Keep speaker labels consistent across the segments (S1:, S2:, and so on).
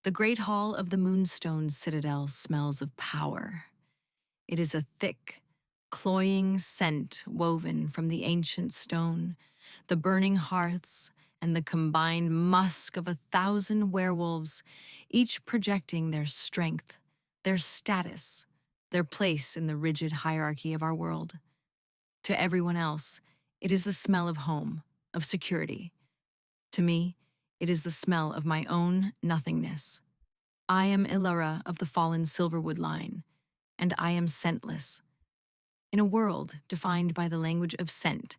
S1: The great hall of the Moonstone Citadel smells of power. It is a thick, cloying scent woven from the ancient stone, the burning hearths, and the combined musk of 1,000 werewolves, each projecting their strength, their status, their place in the rigid hierarchy of our world. To everyone else, it is the smell of home, of security. To me, it is the smell of my own nothingness. I am Elara of the fallen Silverwood line, and I am scentless. In a world defined by the language of scent,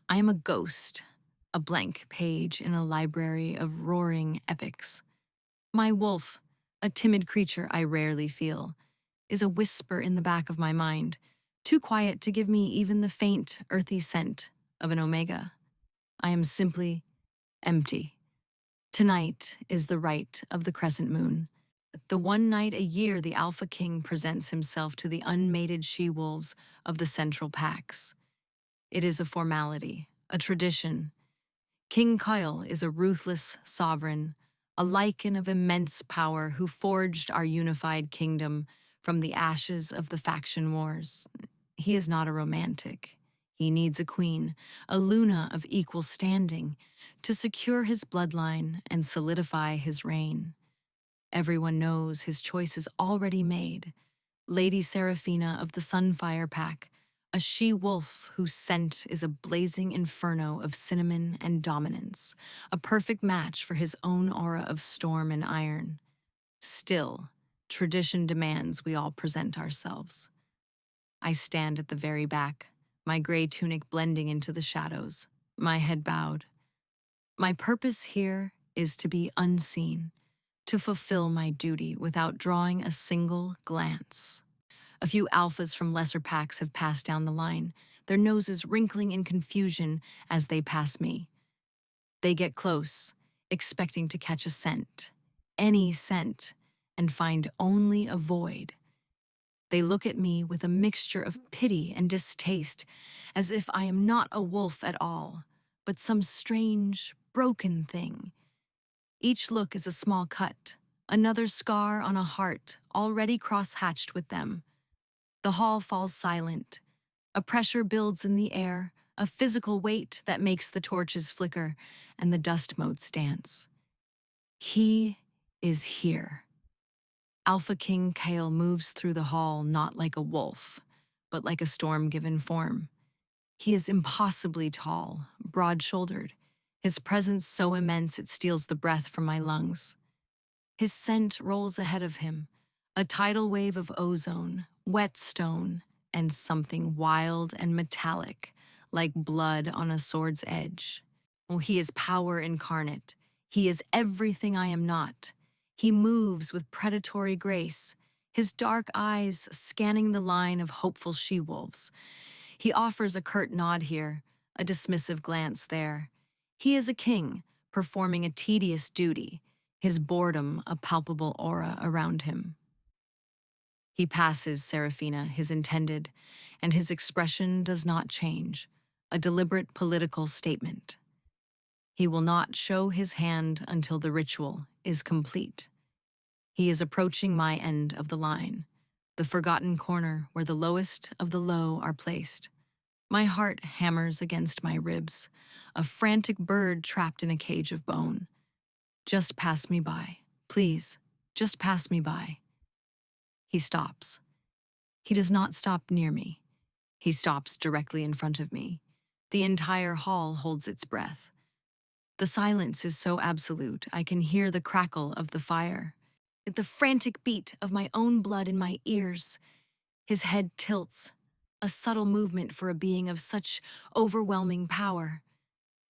S1: I am a ghost, a blank page in a library of roaring epics. My wolf, a timid creature I rarely feel, is a whisper in the back of my mind, too quiet to give me even the faint, earthy scent of an omega. I am simply empty. Tonight is the rite of the crescent moon. The one night a year the Alpha King presents himself to the unmated she-wolves of the central packs. It is a formality, a tradition. King Kyle is a ruthless sovereign, a lichen of immense power who forged our unified kingdom from the ashes of the faction wars. He is not a romantic. He needs a queen, a Luna of equal standing, to secure his bloodline and solidify his reign. Everyone knows his choice is already made. Lady Seraphina of the Sunfire Pack, a she-wolf whose scent is a blazing inferno of cinnamon and dominance, a perfect match for his own aura of storm and iron. Still, tradition demands we all present ourselves. I stand at the very back, my gray tunic blending into the shadows, my head bowed. My purpose here is to be unseen, to fulfill my duty without drawing a single glance. A few alphas from lesser packs have passed down the line, their noses wrinkling in confusion as they pass me. They get close, expecting to catch a scent, any scent, and find only a void. They look at me with a mixture of pity and distaste, as if I am not a wolf at all, but some strange, broken thing. Each look is a small cut, another scar on a heart already cross-hatched with them. The hall falls silent. A pressure builds in the air, a physical weight that makes the torches flicker and the dust motes dance. He is here. Alpha King Kale moves through the hall not like a wolf, but like a storm-given form. He is impossibly tall, broad-shouldered, his presence so immense it steals the breath from my lungs. His scent rolls ahead of him, a tidal wave of ozone, wet stone, and something wild and metallic, like blood on a sword's edge. Oh, he is power incarnate. He is everything I am not. He moves with predatory grace, his dark eyes scanning the line of hopeful she-wolves. He offers a curt nod here, a dismissive glance there. He is a king, performing a tedious duty, his boredom a palpable aura around him. He passes Seraphina, his intended, and his expression does not change, a deliberate political statement. He will not show his hand until the ritual is complete. He is approaching my end of the line, the forgotten corner where the lowest of the low are placed. My heart hammers against my ribs, a frantic bird trapped in a cage of bone. Just pass me by. Please, just pass me by. He stops. He does not stop near me. He stops directly in front of me. The entire hall holds its breath. The silence is so absolute, I can hear the crackle of the fire, the frantic beat of my own blood in my ears. His head tilts, a subtle movement for a being of such overwhelming power.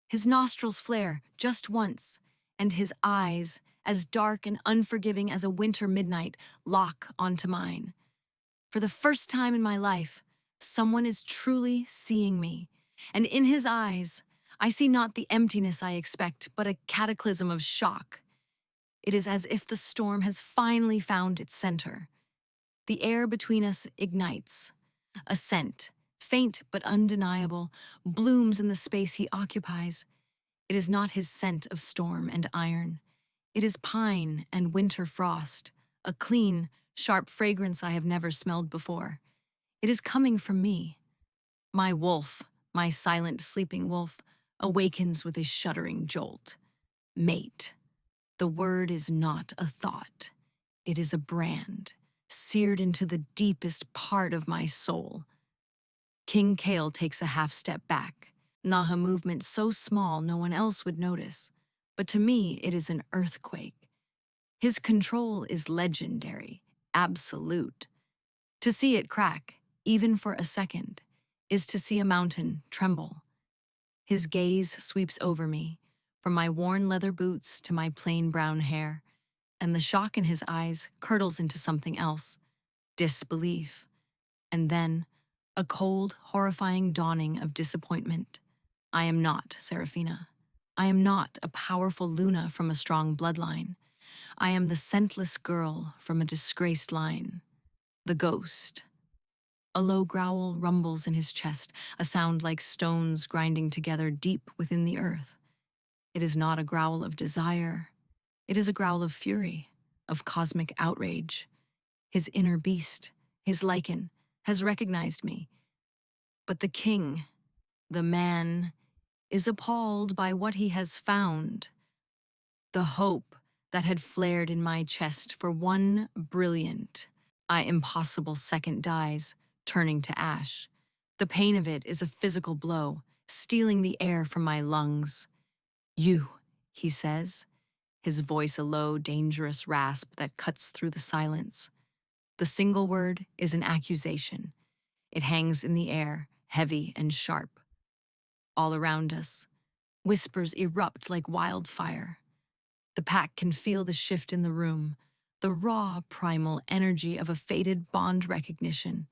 S1: His nostrils flare just once, and his eyes, as dark and unforgiving as a winter midnight, lock onto mine. For the first time in my life, someone is truly seeing me, and in his eyes, I see not the emptiness I expect, but a cataclysm of shock. It is as if the storm has finally found its center. The air between us ignites. A scent, faint but undeniable, blooms in the space he occupies. It is not his scent of storm and iron. It is pine and winter frost, a clean, sharp fragrance I have never smelled before. It is coming from me. My wolf, my silent sleeping wolf, awakens with a shuddering jolt. Mate. The word is not a thought. It is a brand, seared into the deepest part of my soul. King Kale takes a half step back, not a movement so small no one else would notice. But to me, it is an earthquake. His control is legendary, absolute. To see it crack, even for a second, is to see a mountain tremble. His gaze sweeps over me, from my worn leather boots to my plain brown hair, and the shock in his eyes curdles into something else, disbelief, and then a cold, horrifying dawning of disappointment. I am not Seraphina. I am not a powerful Luna from a strong bloodline. I am the scentless girl from a disgraced line. The ghost. A low growl rumbles in his chest, a sound like stones grinding together deep within the earth. It is not a growl of desire. It is a growl of fury, of cosmic outrage. His inner beast, his lichen, has recognized me. But the king, the man, is appalled by what he has found. The hope that had flared in my chest for one brilliant, impossible second dies, turning to ash. The pain of it is a physical blow, stealing the air from my lungs. You, he says, his voice a low, dangerous rasp that cuts through the silence. The single word is an accusation. It hangs in the air, heavy and sharp. All around us, whispers erupt like wildfire. The pack can feel the shift in the room, the raw, primal energy of a fated bond recognition.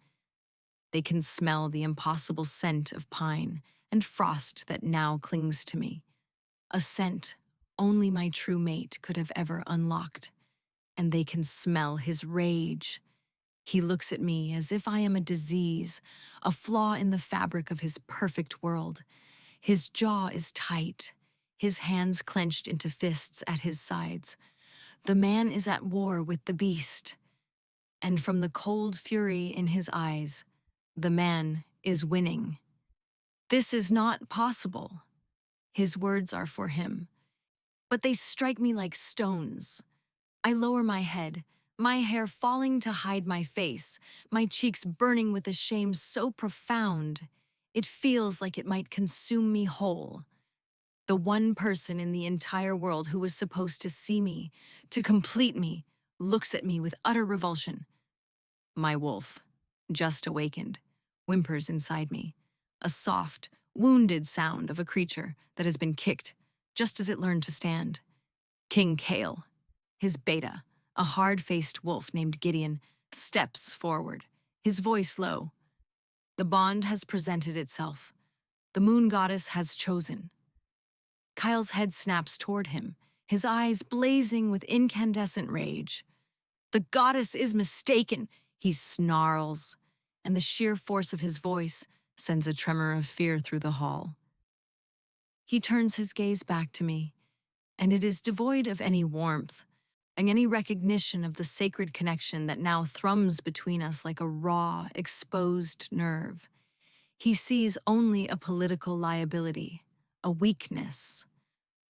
S1: They can smell the impossible scent of pine and frost that now clings to me. A scent only my true mate could have ever unlocked. And they can smell his rage. He looks at me as if I am a disease, a flaw in the fabric of his perfect world. His jaw is tight, his hands clenched into fists at his sides. The man is at war with the beast. And from the cold fury in his eyes, the man is winning. This is not possible. His words are for him. But they strike me like stones. I lower my head, my hair falling to hide my face, my cheeks burning with a shame so profound, it feels like it might consume me whole. The one person in the entire world who was supposed to see me, to complete me, looks at me with utter revulsion. My wolf, just awakened, whimpers inside me, a soft, wounded sound of a creature that has been kicked just as it learned to stand. King Kale, his beta, a hard-faced wolf named Gideon, steps forward, his voice low. The bond has presented itself. The moon goddess has chosen. Kyle's head snaps toward him, his eyes blazing with incandescent rage. The goddess is mistaken, he snarls, and the sheer force of his voice sends a tremor of fear through the hall. He turns his gaze back to me, and it is devoid of any warmth, and any recognition of the sacred connection that now thrums between us like a raw, exposed nerve. He sees only a political liability, a weakness.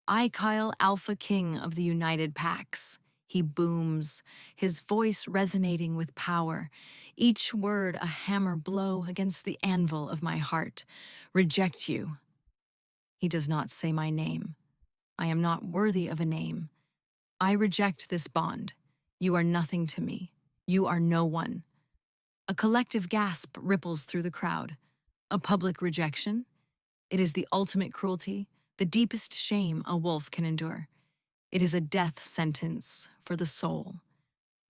S1: I, Kyle, Alpha King of the United Packs. He booms, his voice resonating with power, each word a hammer blow against the anvil of my heart. Reject you. He does not say my name. I am not worthy of a name. I reject this bond. You are nothing to me. You are no one. A collective gasp ripples through the crowd. A public rejection? It is the ultimate cruelty, the deepest shame a wolf can endure. It is a death sentence for the soul.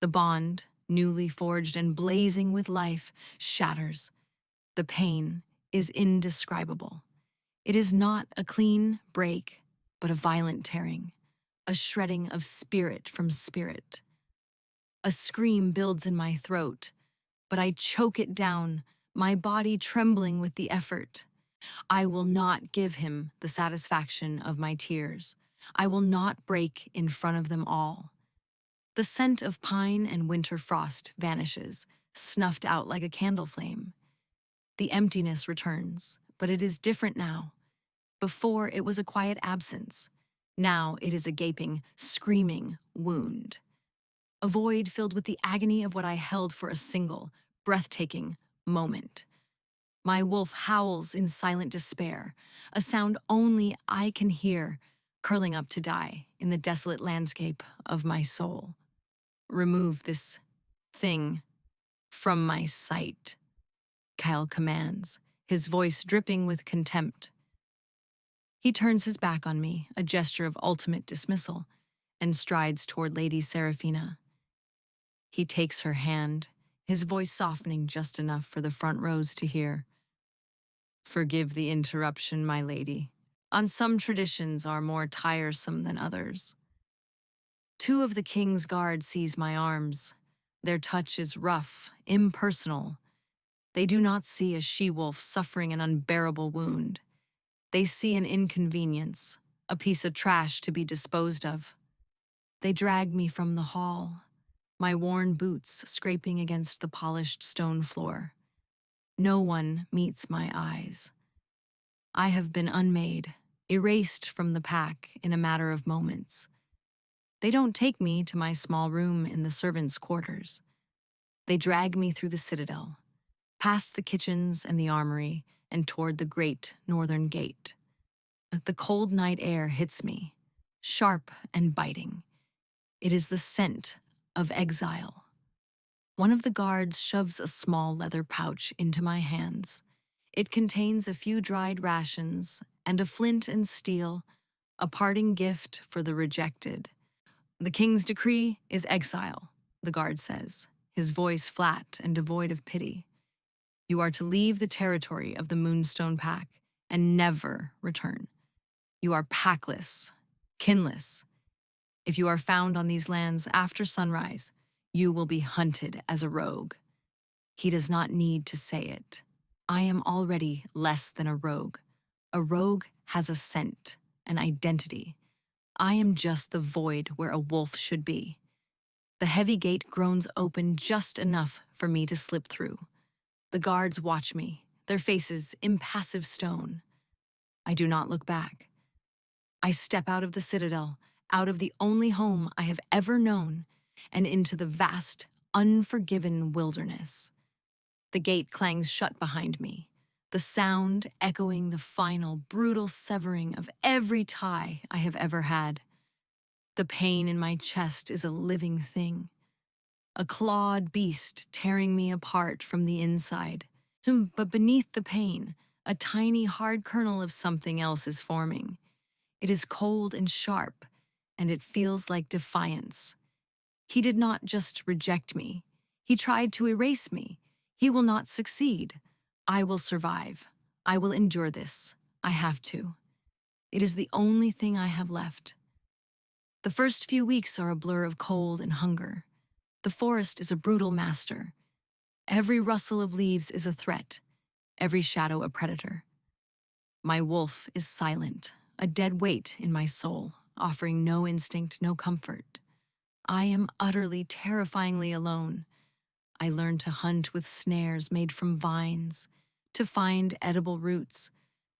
S1: The bond, newly forged and blazing with life, shatters. The pain is indescribable. It is not a clean break, but a violent tearing, a shredding of spirit from spirit. A scream builds in my throat, but I choke it down, my body trembling with the effort. I will not give him the satisfaction of my tears. I will not break in front of them all. The scent of pine and winter frost vanishes, snuffed out like a candle flame. The emptiness returns, but it is different now. Before, it was a quiet absence. Now it is a gaping, screaming wound. A void filled with the agony of what I held for a single, breathtaking moment. My wolf howls in silent despair, a sound only I can hear, curling up to die in the desolate landscape of my soul. Remove this thing from my sight, Kyle commands, his voice dripping with contempt. He turns his back on me, a gesture of ultimate dismissal, and strides toward Lady Seraphina. He takes her hand, his voice softening just enough for the front rows to hear. Forgive the interruption, my lady. On some traditions are more tiresome than others. Two of the king's guard seize my arms. Their touch is rough, impersonal. They do not see a she-wolf suffering an unbearable wound. They see an inconvenience, a piece of trash to be disposed of. They drag me from the hall, my worn boots scraping against the polished stone floor. No one meets my eyes. I have been unmade, erased from the pack in a matter of moments. They don't take me to my small room in the servants' quarters. They drag me through the citadel, past the kitchens and the armory, and toward the great northern gate. The cold night air hits me, sharp and biting. It is the scent of exile. One of the guards shoves a small leather pouch into my hands. It contains a few dried rations and a flint and steel, a parting gift for the rejected. The king's decree is exile, the guard says, his voice flat and devoid of pity. You are to leave the territory of the Moonstone Pack and never return. You are packless, kinless. If you are found on these lands after sunrise, you will be hunted as a rogue. He does not need to say it. I am already less than a rogue. A rogue has a scent, an identity. I am just the void where a wolf should be. The heavy gate groans open just enough for me to slip through. The guards watch me, their faces impassive stone. I do not look back. I step out of the citadel, out of the only home I have ever known, and into the vast, unforgiven wilderness. The gate clangs shut behind me, the sound echoing the final, brutal severing of every tie I have ever had. The pain in my chest is a living thing, a clawed beast tearing me apart from the inside. But beneath the pain, a tiny, hard kernel of something else is forming. It is cold and sharp, and it feels like defiance. He did not just reject me. He tried to erase me. He will not succeed. I will survive. I will endure this. I have to. It is the only thing I have left. The first few weeks are a blur of cold and hunger. The forest is a brutal master. Every rustle of leaves is a threat, every shadow a predator. My wolf is silent, a dead weight in my soul, offering no instinct, no comfort. I am utterly, terrifyingly alone. I learned to hunt with snares made from vines, to find edible roots,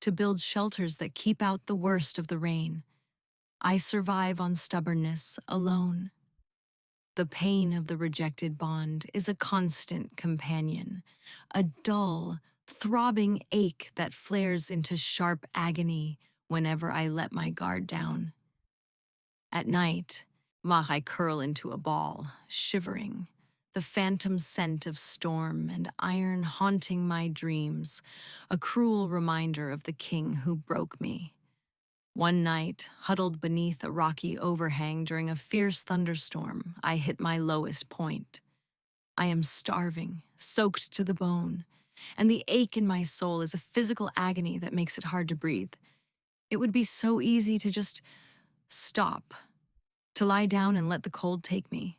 S1: to build shelters that keep out the worst of the rain. I survive on stubbornness, alone. The pain of the rejected bond is a constant companion, a dull, throbbing ache that flares into sharp agony whenever I let my guard down. At night, I curl into a ball, shivering, the phantom scent of storm and iron haunting my dreams, a cruel reminder of the king who broke me. One night, huddled beneath a rocky overhang during a fierce thunderstorm, I hit my lowest point. I am starving, soaked to the bone, and the ache in my soul is a physical agony that makes it hard to breathe. It would be so easy to just stop, to lie down and let the cold take me.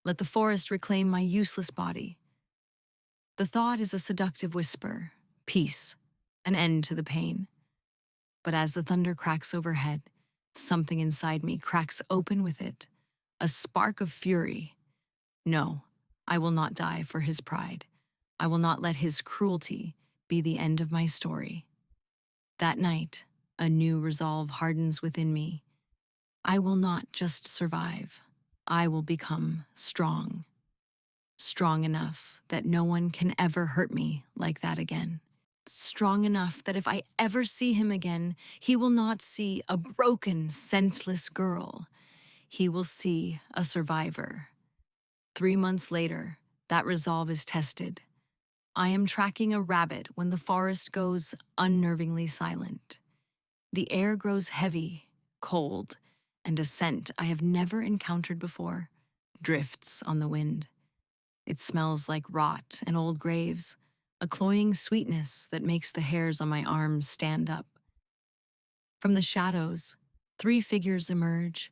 S1: Let the forest reclaim my useless body. The thought is a seductive whisper, peace, an end to the pain. But as the thunder cracks overhead, Something inside me cracks open with it, a spark of fury. No, I will not die for his pride. I will not let his cruelty be the end of my story. That night, a new resolve hardens within me. I will not just survive. I will become strong. Strong enough that no one can ever hurt me like that again. Strong enough that if I ever see him again, he will not see a broken, scentless girl. He will see a survivor. 3 months later, that resolve is tested. I am tracking a rabbit when the forest goes unnervingly silent. The air grows heavy, cold, and a scent I have never encountered before drifts on the wind. It smells like rot and old graves, a cloying sweetness that makes the hairs on my arms stand up. From the shadows, 3 figures emerge.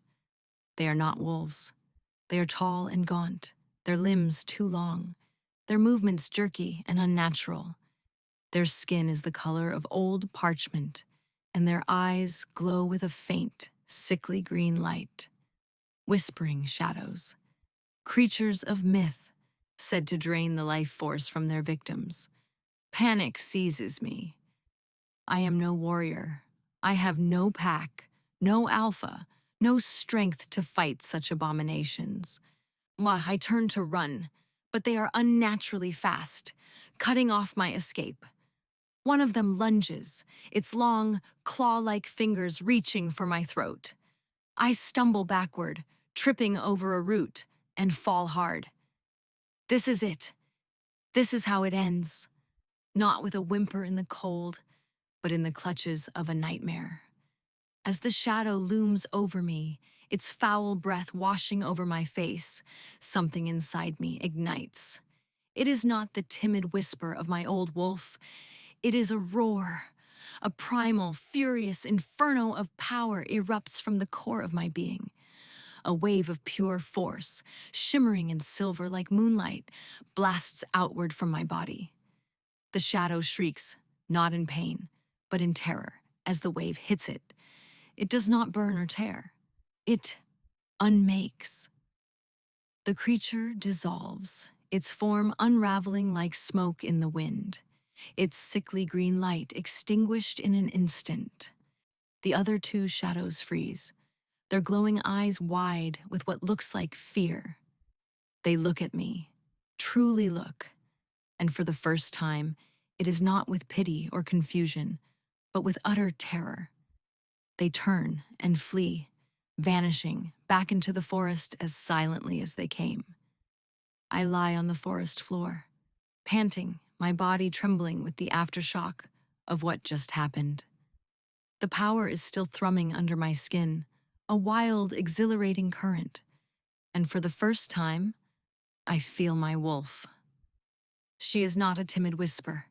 S1: They are not wolves. They are tall and gaunt, their limbs too long, their movements jerky and unnatural. Their skin is the color of old parchment, and their eyes glow with a faint, sickly green light. Whispering shadows, creatures of myth, said to drain the life force from their victims. Panic seizes me. I am no warrior. I have no pack, no alpha, no strength to fight such abominations. I turn to run, but they are unnaturally fast, cutting off my escape. One of them lunges, its long, claw-like fingers reaching for my throat. I stumble backward, tripping over a root, and fall hard. This is it. This is how it ends. Not with a whimper in the cold, but in the clutches of a nightmare. As the shadow looms over me, its foul breath washing over my face, something inside me ignites. It is not the timid whisper of my old wolf. It is a roar. A primal, furious inferno of power erupts from the core of my being. A wave of pure force, shimmering in silver like moonlight, blasts outward from my body. The shadow shrieks, not in pain, but in terror, as the wave hits it. It does not burn or tear. It unmakes. The creature dissolves, its form unraveling like smoke in the wind, its sickly green light extinguished in an instant. The other 2 shadows freeze, their glowing eyes wide with what looks like fear. They look at me, truly look, and for the first time, it is not with pity or confusion, but with utter terror. They turn and flee, vanishing back into the forest as silently as they came. I lie on the forest floor, panting, my body trembling with the aftershock of what just happened. The power is still thrumming under my skin, a wild, exhilarating current, and for the first time, I feel my wolf. She is not a timid whisper.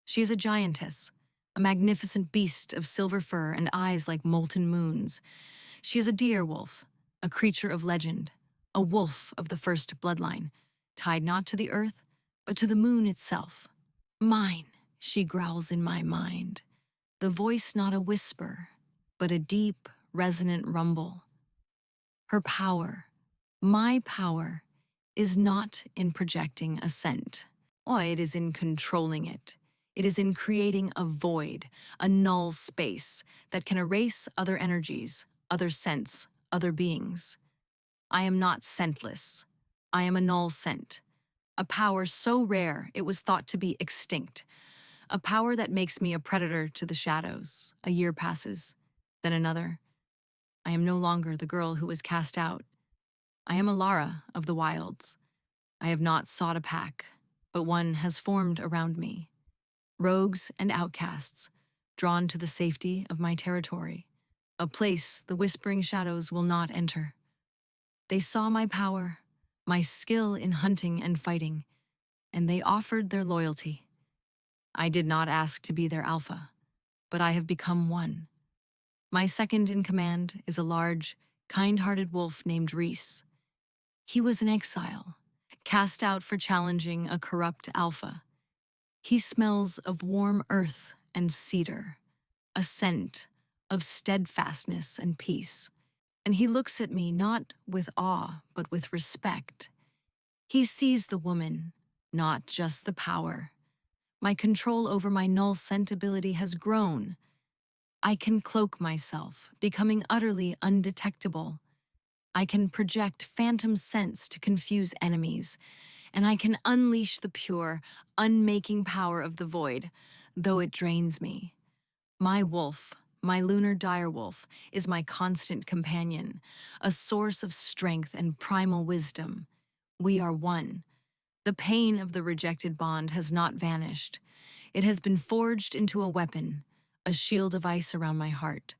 S1: She is a giantess, a magnificent beast of silver fur and eyes like molten moons. She is a deer wolf, a creature of legend, a wolf of the first bloodline, tied not to the earth, but to the moon itself. Mine, she growls in my mind, the voice not a whisper, but a deep, resonant rumble. Her power, my power, is not in projecting a scent. Oh, it is in controlling it. It is in creating a void, a null space that can erase other energies, other scents, other beings. I am not scentless. I am a null scent. A power so rare it was thought to be extinct. A power that makes me a predator to the shadows. A year passes, then another. I am no longer the girl who was cast out. I am Elara of the wilds. I have not sought a pack, but one has formed around me. Rogues and outcasts, drawn to the safety of my territory, a place the whispering shadows will not enter. They saw my power, my skill in hunting and fighting, and they offered their loyalty. I did not ask to be their alpha, but I have become one. My second in command is a large, kind-hearted wolf named Reese. He was in exile, cast out for challenging a corrupt alpha. He smells of warm earth and cedar, a scent of steadfastness and peace. And he looks at me not with awe, but with respect. He sees the woman, not just the power. My control over my null scent ability has grown. I can cloak myself, becoming utterly undetectable. I can project phantom scents to confuse enemies, and I can unleash the pure, unmaking power of the void, though it drains me. My wolf, my lunar direwolf, is my constant companion, a source of strength and primal wisdom. We are one. The pain of the rejected bond has not vanished. It has been forged into a weapon, a shield of ice around my heart.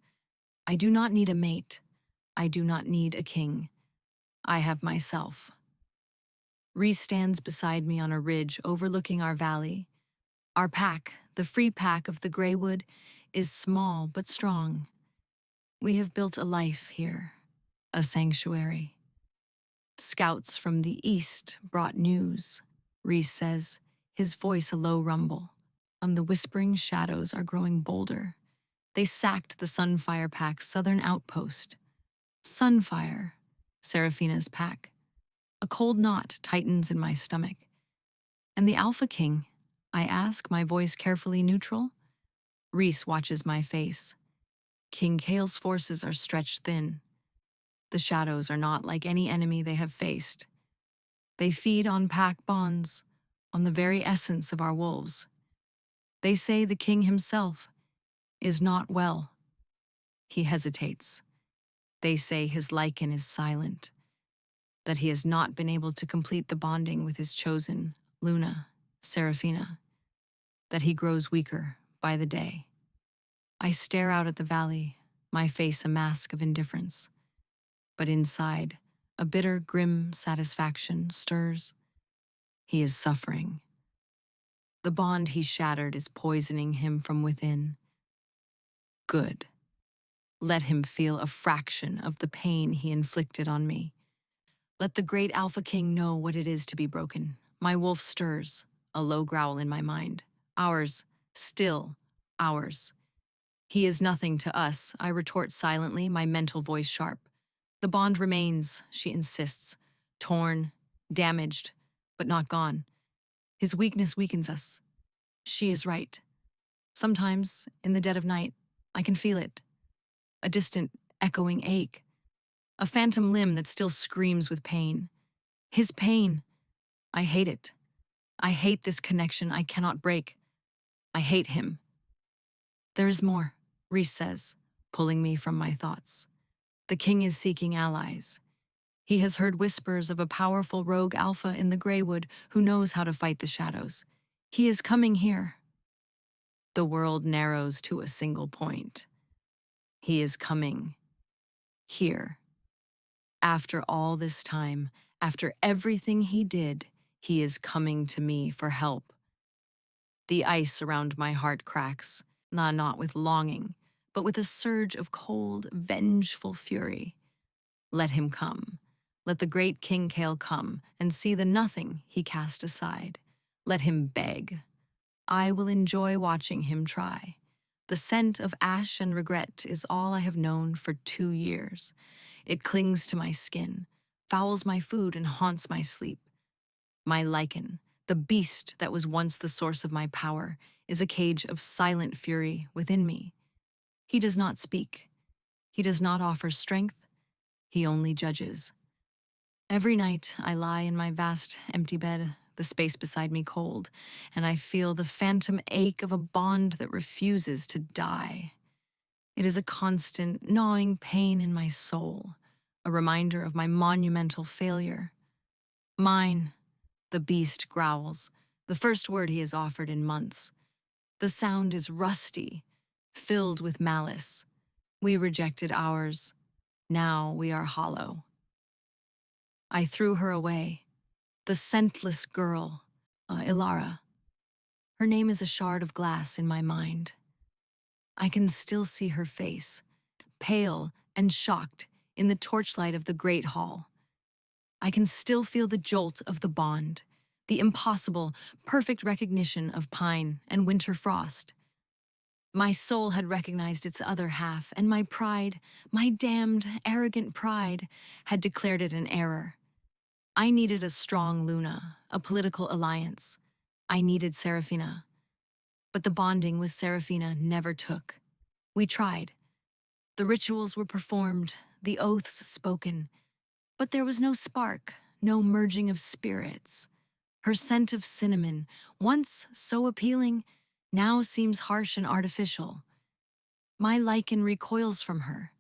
S1: I do not need a mate. I do not need a king. I have myself. Reese stands beside me on a ridge overlooking our valley. Our pack, the free pack of the Greywood, is small but strong. We have built a life here, a sanctuary. Scouts from the east brought news, Reese says, his voice a low rumble. The whispering shadows are growing bolder. They sacked the Sunfire Pack's southern outpost. Sunfire, Seraphina's pack. A cold knot tightens in my stomach. And the Alpha King? I ask, my voice carefully neutral. Reese watches my face. King Kale's forces are stretched thin. The shadows are not like any enemy they have faced. They feed on pack bonds, on the very essence of our wolves. They say the king himself is not well. He hesitates. They say his lichen is silent, that he has not been able to complete the bonding with his chosen, Luna, Seraphina, that he grows weaker by the day. I stare out at the valley, my face a mask of indifference. But inside, a bitter, grim satisfaction stirs. He is suffering. The bond he shattered is poisoning him from within. Good. Let him feel a fraction of the pain he inflicted on me. Let the great Alpha King know what it is to be broken. My wolf stirs, a low growl in my mind. Ours, still ours. He is nothing to us, I retort silently, my mental voice sharp. The bond remains, she insists, torn, damaged, but not gone. His weakness weakens us. She is right. Sometimes, in the dead of night, I can feel it. A distant, echoing ache. A phantom limb that still screams with pain. His pain. I hate it. I hate this connection I cannot break. I hate him. There is more, Reese says, pulling me from my thoughts. The king is seeking allies. He has heard whispers of a powerful rogue alpha in the Greywood who knows how to fight the shadows. He is coming here. The world narrows to a single point. He is coming here. After all this time, after everything he did, he is coming to me for help. The ice around my heart cracks, not with longing, but with a surge of cold, vengeful fury. Let him come. Let the great King Kale come and see the nothing he cast aside. Let him beg. I will enjoy watching him try. The scent of ash and regret is all I have known for 2 years. It clings to my skin, fouls my food, and haunts my sleep. My lichen, the beast that was once the source of my power, is a cage of silent fury within me. He does not speak. He does not offer strength. He only judges. Every night I lie in my vast, empty bed, the space beside me cold, and I feel the phantom ache of a bond that refuses to die. It is a constant, gnawing pain in my soul, a reminder of my monumental failure. Mine, the beast growls, the first word he has offered in months. The sound is rusty, filled with malice. We rejected ours. Now we are hollow. I threw her away. The scentless girl, Elara. Her name is a shard of glass in my mind. I can still see her face, pale and shocked in the torchlight of the great hall. I can still feel the jolt of the bond, the impossible, perfect recognition of pine and winter frost. My soul had recognized its other half, and my pride, my damned, arrogant pride, had declared it an error. I needed a strong Luna, a political alliance. I needed Seraphina. But the bonding with Seraphina never took. We tried. The rituals were performed, the oaths spoken, but there was no spark, no merging of spirits. Her scent of cinnamon, once so appealing, now seems harsh and artificial. My lichen recoils from her.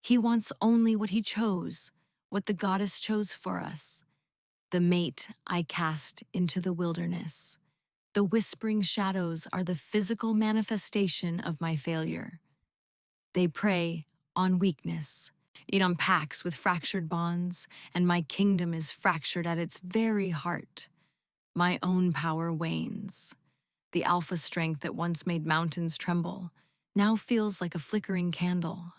S1: He wants only what he chose, what the goddess chose for us, the mate I cast into the wilderness. The whispering shadows are the physical manifestation of my failure. They prey on weakness. It unpacks with fractured bonds, and my kingdom is fractured at its very heart. My own power wanes. The alpha strength that once made mountains tremble now feels like a flickering candle.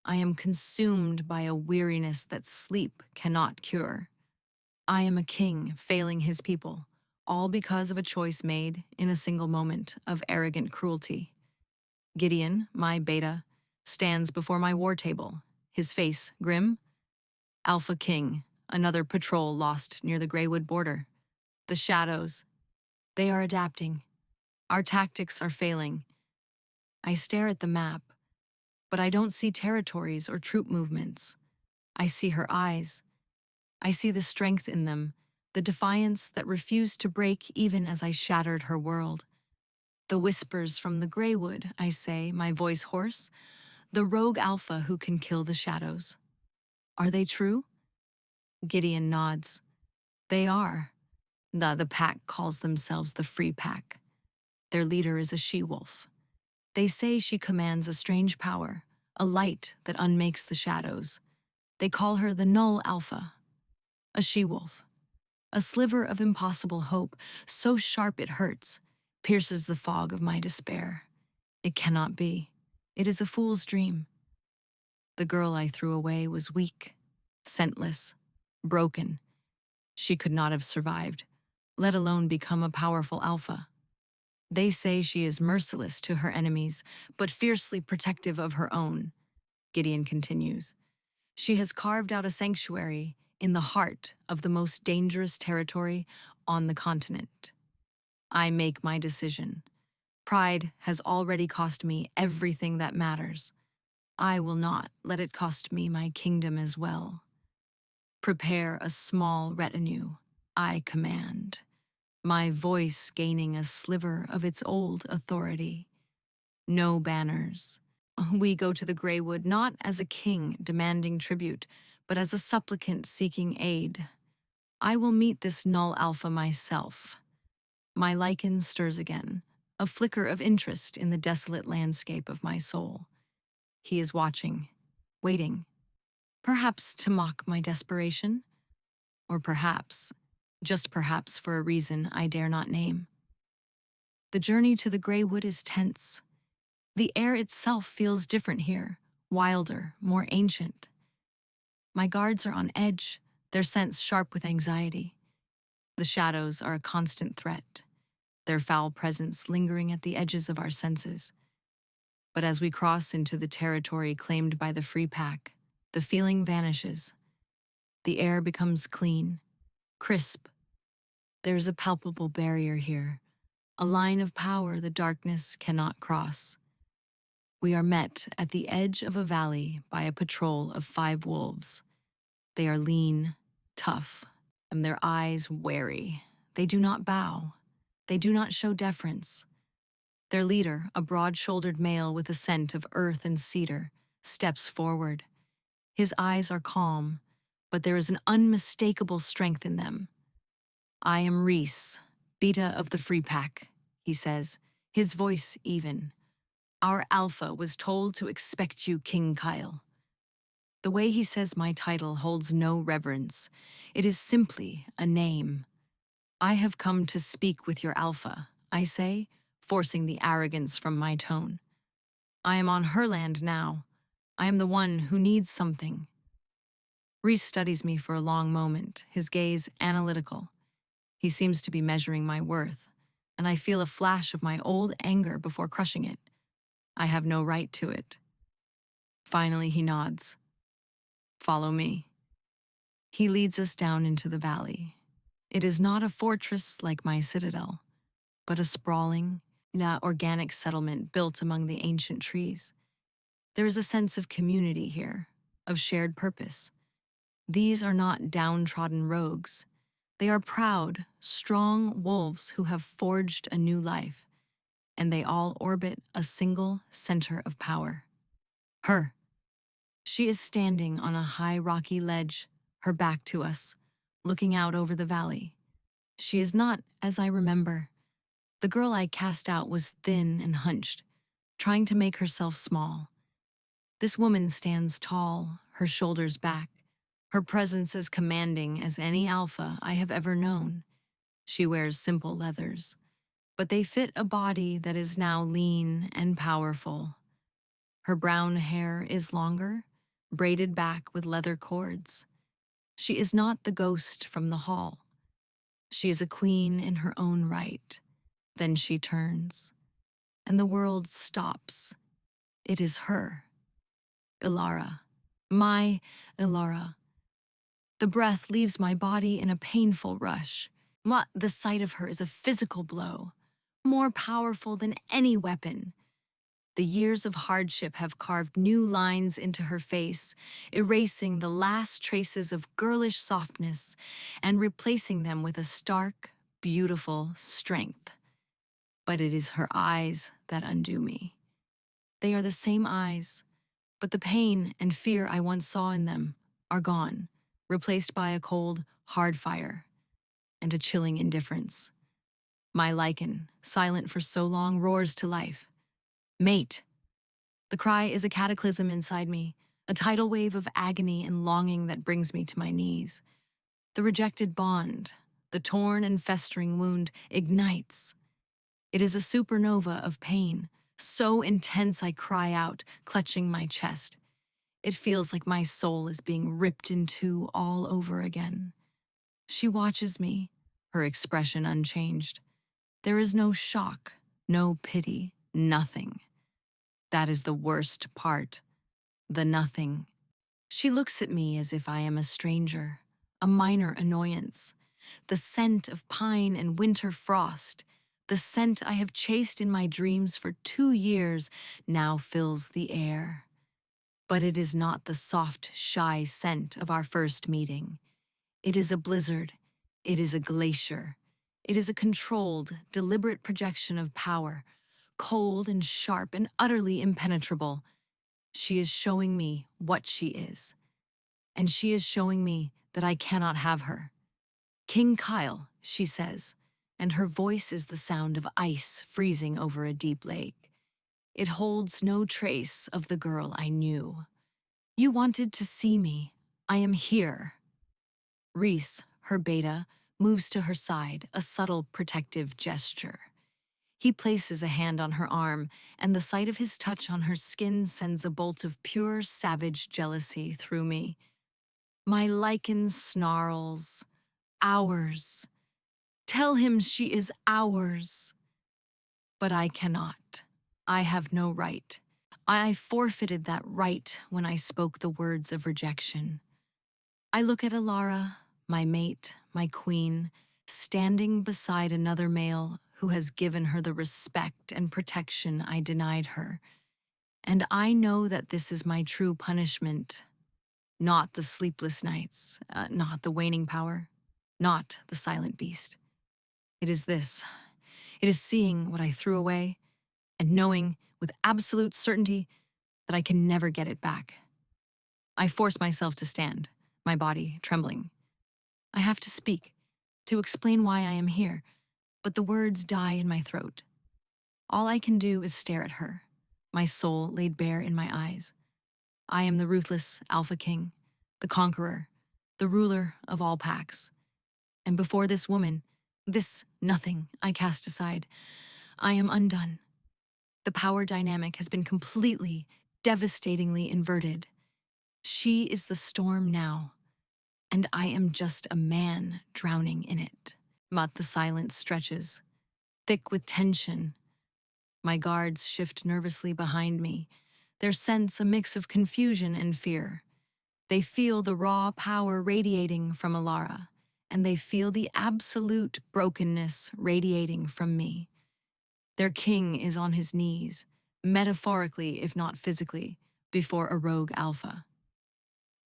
S1: I am consumed by a weariness that sleep cannot cure. I am a king failing his people, all because of a choice made in a single moment of arrogant cruelty. Gideon, my beta, stands before my war table, his face grim. Alpha King, another patrol lost near the Greywood border. The shadows, they are adapting. Our tactics are failing. I stare at the map, but I don't see territories or troop movements. I see her eyes. I see the strength in them, the defiance that refused to break even as I shattered her world. The whispers from the Greywood, I say, my voice hoarse. The rogue alpha who can kill the shadows. Are they true? Gideon nods. They are. The pack calls themselves the Free Pack. Their leader is a she-wolf. They say she commands a strange power, a light that unmakes the shadows. They call her the Null Alpha, a she-wolf. A sliver of impossible hope, so sharp it hurts, pierces the fog of my despair. It cannot be. It is a fool's dream. The girl I threw away was weak, scentless, broken. She could not have survived, let alone become a powerful alpha. They say she is merciless to her enemies, but fiercely protective of her own. Gideon continues. She has carved out a sanctuary in the heart of the most dangerous territory on the continent. I make my decision. Pride has already cost me everything that matters. I will not let it cost me my kingdom as well. Prepare a small retinue, I command, my voice gaining a sliver of its old authority. No banners. We go to the Greywood not as a king demanding tribute, but as a supplicant seeking aid. I will meet this null alpha myself. My lichen stirs again, a flicker of interest in the desolate landscape of my soul. He is watching, waiting, perhaps to mock my desperation, or perhaps, just perhaps for a reason I dare not name. The journey to the Greywood is tense. The air itself feels different here, wilder, more ancient. My guards are on edge, their sense sharp with anxiety. The shadows are a constant threat, their foul presence lingering at the edges of our senses. But as we cross into the territory claimed by the Free Pack, the feeling vanishes. The air becomes clean, crisp. There's a palpable barrier here, a line of power the darkness cannot cross. We are met at the edge of a valley by a patrol of 5 wolves. They are lean, tough, and their eyes wary. They do not bow. They do not show deference. Their leader, a broad-shouldered male with a scent of earth and cedar, steps forward. His eyes are calm, but there is an unmistakable strength in them. I am Reese, beta of the Free Pack, he says, his voice even. Our alpha was told to expect you, King Kyle. The way he says my title holds no reverence. It is simply a name. I have come to speak with your alpha, I say, forcing the arrogance from my tone. I am on her land now. I am the one who needs something. Reese studies me for a long moment, his gaze analytical. He seems to be measuring my worth, and I feel a flash of my old anger before crushing it. I have no right to it. Finally, he nods. Follow me. He leads us down into the valley. It is not a fortress like my citadel, but a sprawling, organic settlement built among the ancient trees. There is a sense of community here, of shared purpose. These are not downtrodden rogues. They are proud, strong wolves who have forged a new life, and they all orbit a single center of power. Her. She is standing on a high rocky ledge, her back to us, looking out over the valley. She is not, as I remember. The girl I cast out was thin and hunched, trying to make herself small. This woman stands tall, her shoulders back, her presence as commanding as any alpha I have ever known. She wears simple leathers, but they fit a body that is now lean and powerful. Her brown hair is longer, braided back with leather cords. She is not the ghost from the hall. She is a queen in her own right. Then she turns, and the world stops. It is her. Elara. My Elara. The breath leaves my body in a painful rush. The sight of her is a physical blow, more powerful than any weapon. The years of hardship have carved new lines into her face, erasing the last traces of girlish softness and replacing them with a stark, beautiful strength. But it is her eyes that undo me. They are the same eyes, but the pain and fear I once saw in them are gone, replaced by a cold, hard fire and a chilling indifference. My lichen, silent for so long, roars to life. Mate! The cry is a cataclysm inside me, a tidal wave of agony and longing that brings me to my knees. The rejected bond, the torn and festering wound, ignites. It is a supernova of pain, so intense I cry out, clutching my chest. It feels like my soul is being ripped in two all over again. She watches me, her expression unchanged. There is no shock, no pity, nothing. That is the worst part, the nothing. She looks at me as if I am a stranger, a minor annoyance. The scent of pine and winter frost, the scent I have chased in my dreams for 2 years, now fills the air. But it is not the soft, shy scent of our first meeting. It is a blizzard. It is a glacier. It is a controlled, deliberate projection of power, cold and sharp and utterly impenetrable. She is showing me what she is. And she is showing me that I cannot have her. King Kyle, she says, and her voice is the sound of ice freezing over a deep lake. It holds no trace of the girl I knew. You wanted to see me. I am here. Reese, her beta, moves to her side, a subtle protective gesture. He places a hand on her arm, and the sight of his touch on her skin sends a bolt of pure, savage jealousy through me. My lichen snarls. Ours. Tell him she is ours. But I cannot. I have no right. I forfeited that right when I spoke the words of rejection. I look at Elara, my mate, my queen, standing beside another male who has given her the respect and protection I denied her. And I know that this is my true punishment. Not the sleepless nights, not the waning power, not the silent beast. It is this. It is seeing what I threw away and knowing with absolute certainty that I can never get it back. I force myself to stand, my body trembling. I have to speak, to explain why I am here, but the words die in my throat. All I can do is stare at her, my soul laid bare in my eyes. I am the ruthless Alpha King, the conqueror, the ruler of all packs. And before this woman, this nothing I cast aside, I am undone. The power dynamic has been completely, devastatingly inverted. She is the storm now, and I am just a man drowning in it. But the silence stretches, thick with tension. My guards shift nervously behind me, their sense a mix of confusion and fear. They feel the raw power radiating from Elara, and they feel the absolute brokenness radiating from me. Their king is on his knees, metaphorically if not physically, before a rogue alpha.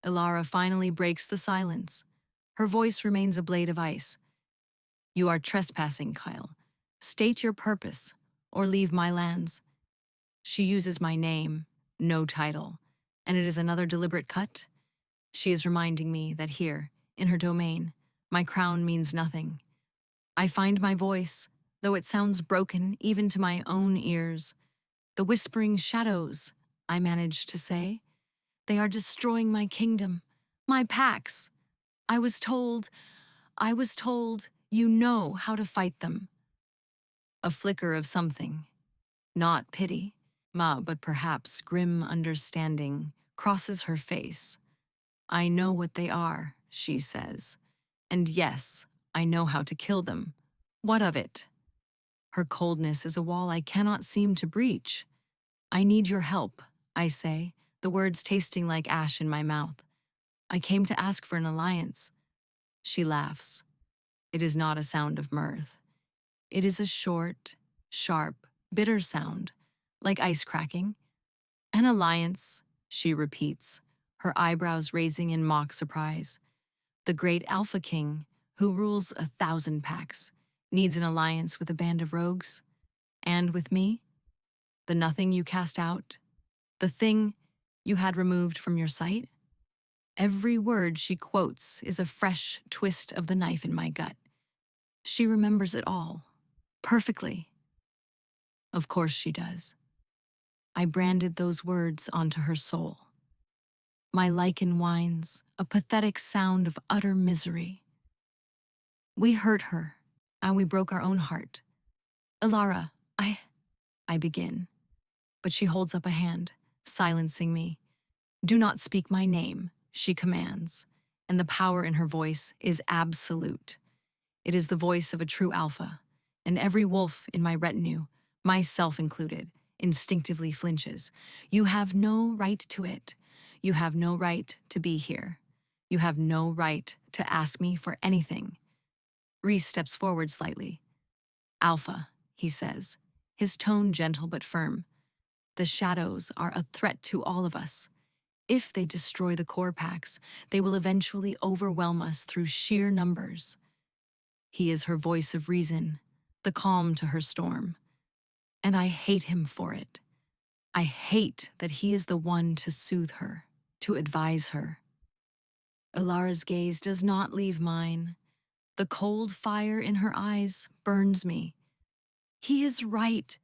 S1: Elara finally breaks the silence. Her voice remains a blade of ice. "You are trespassing, Kyle. State your purpose, or leave my lands." She uses my name, no title, and it is another deliberate cut. She is reminding me that here, in her domain, my crown means nothing. I find my voice, though it sounds broken even to my own ears. "The whispering shadows," I manage to say. "They are destroying my kingdom, my packs. I was told, you know how to fight them." A flicker of something, not pity, but perhaps grim understanding, crosses her face. "I know what they are," she says. "And yes, I know how to kill them. What of it?" Her coldness is a wall I cannot seem to breach. "I need your help," I say, the words tasting like ash in my mouth. "I came to ask for an alliance." She laughs. It is not a sound of mirth. It is a short, sharp, bitter sound, like ice cracking. "An alliance," she repeats, her eyebrows raising in mock surprise. "The great Alpha King, who rules 1,000 packs, needs an alliance with a band of rogues? And with me? The nothing you cast out? The thing you had removed from your sight?" Every word she quotes is a fresh twist of the knife in my gut. She remembers it all, perfectly. Of course she does. I branded those words onto her soul. My lichen whines, a pathetic sound of utter misery. "We hurt her, and we broke our own heart. Elara, I begin. But she holds up a hand, silencing me. "Do not speak my name," she commands, and the power in her voice is absolute. It is the voice of a true alpha, and every wolf in my retinue, myself included, instinctively flinches. "You have no right to it. You have no right to be here. You have no right to ask me for anything." Reese steps forward slightly. "Alpha," he says, his tone gentle but firm. "The shadows are a threat to all of us. If they destroy the core packs, they will eventually overwhelm us through sheer numbers." He is her voice of reason, the calm to her storm. And I hate him for it. I hate that he is the one to soothe her, to advise her. Elara's gaze does not leave mine. The cold fire in her eyes burns me. "He is right,"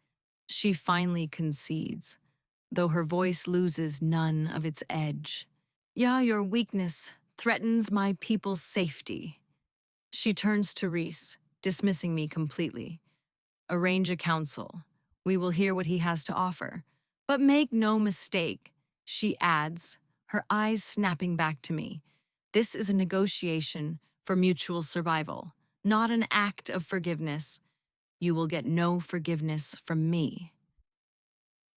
S1: she finally concedes, though her voice loses none of its edge. "Yeah, your weakness threatens my people's safety." She turns to Reese, dismissing me completely. "Arrange a council. We will hear what he has to offer. But make no mistake," she adds, her eyes snapping back to me. "This is a negotiation for mutual survival, not an act of forgiveness. You will get no forgiveness from me."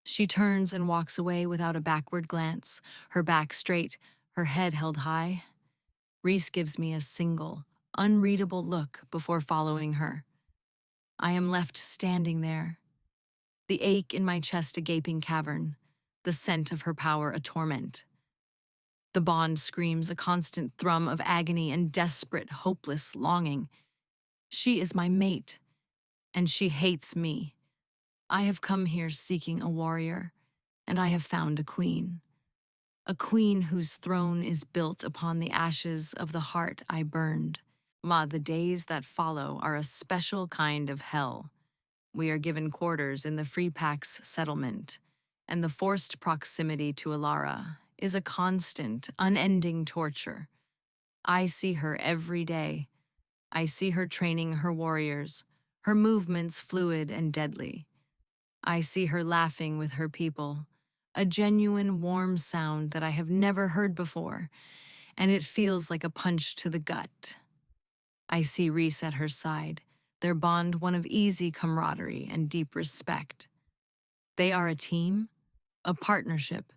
S1: She turns and walks away without a backward glance, her back straight, her head held high. Reese gives me a single, unreadable look before following her. I am left standing there, the ache in my chest a gaping cavern, the scent of her power a torment. The bond screams a constant thrum of agony and desperate, hopeless longing. She is my mate, and she hates me. I have come here seeking a warrior, and I have found a queen. A queen whose throne is built upon the ashes of the heart I burned. The days that follow are a special kind of hell. We are given quarters in the Free Pax settlement, and the forced proximity to Elara is a constant, unending torture. I see her every day. I see her training her warriors, her movements fluid and deadly. I see her laughing with her people, a genuine warm sound that I have never heard before, and it feels like a punch to the gut. I see Reese at her side, their bond one of easy camaraderie and deep respect. They are a team, a partnership,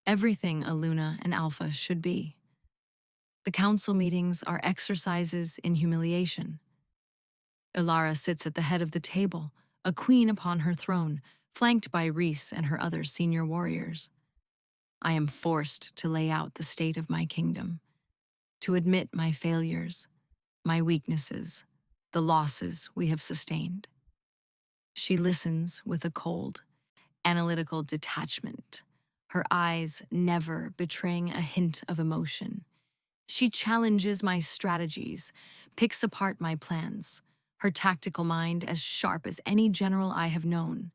S1: everything a Luna and Alpha should be. The council meetings are exercises in humiliation. Elara sits at the head of the table, a queen upon her throne, flanked by Reese and her other senior warriors. I am forced to lay out the state of my kingdom, to admit my failures, my weaknesses, the losses we have sustained. She listens with a cold, analytical detachment, her eyes never betraying a hint of emotion. She challenges my strategies, picks apart my plans, her tactical mind as sharp as any general I have known.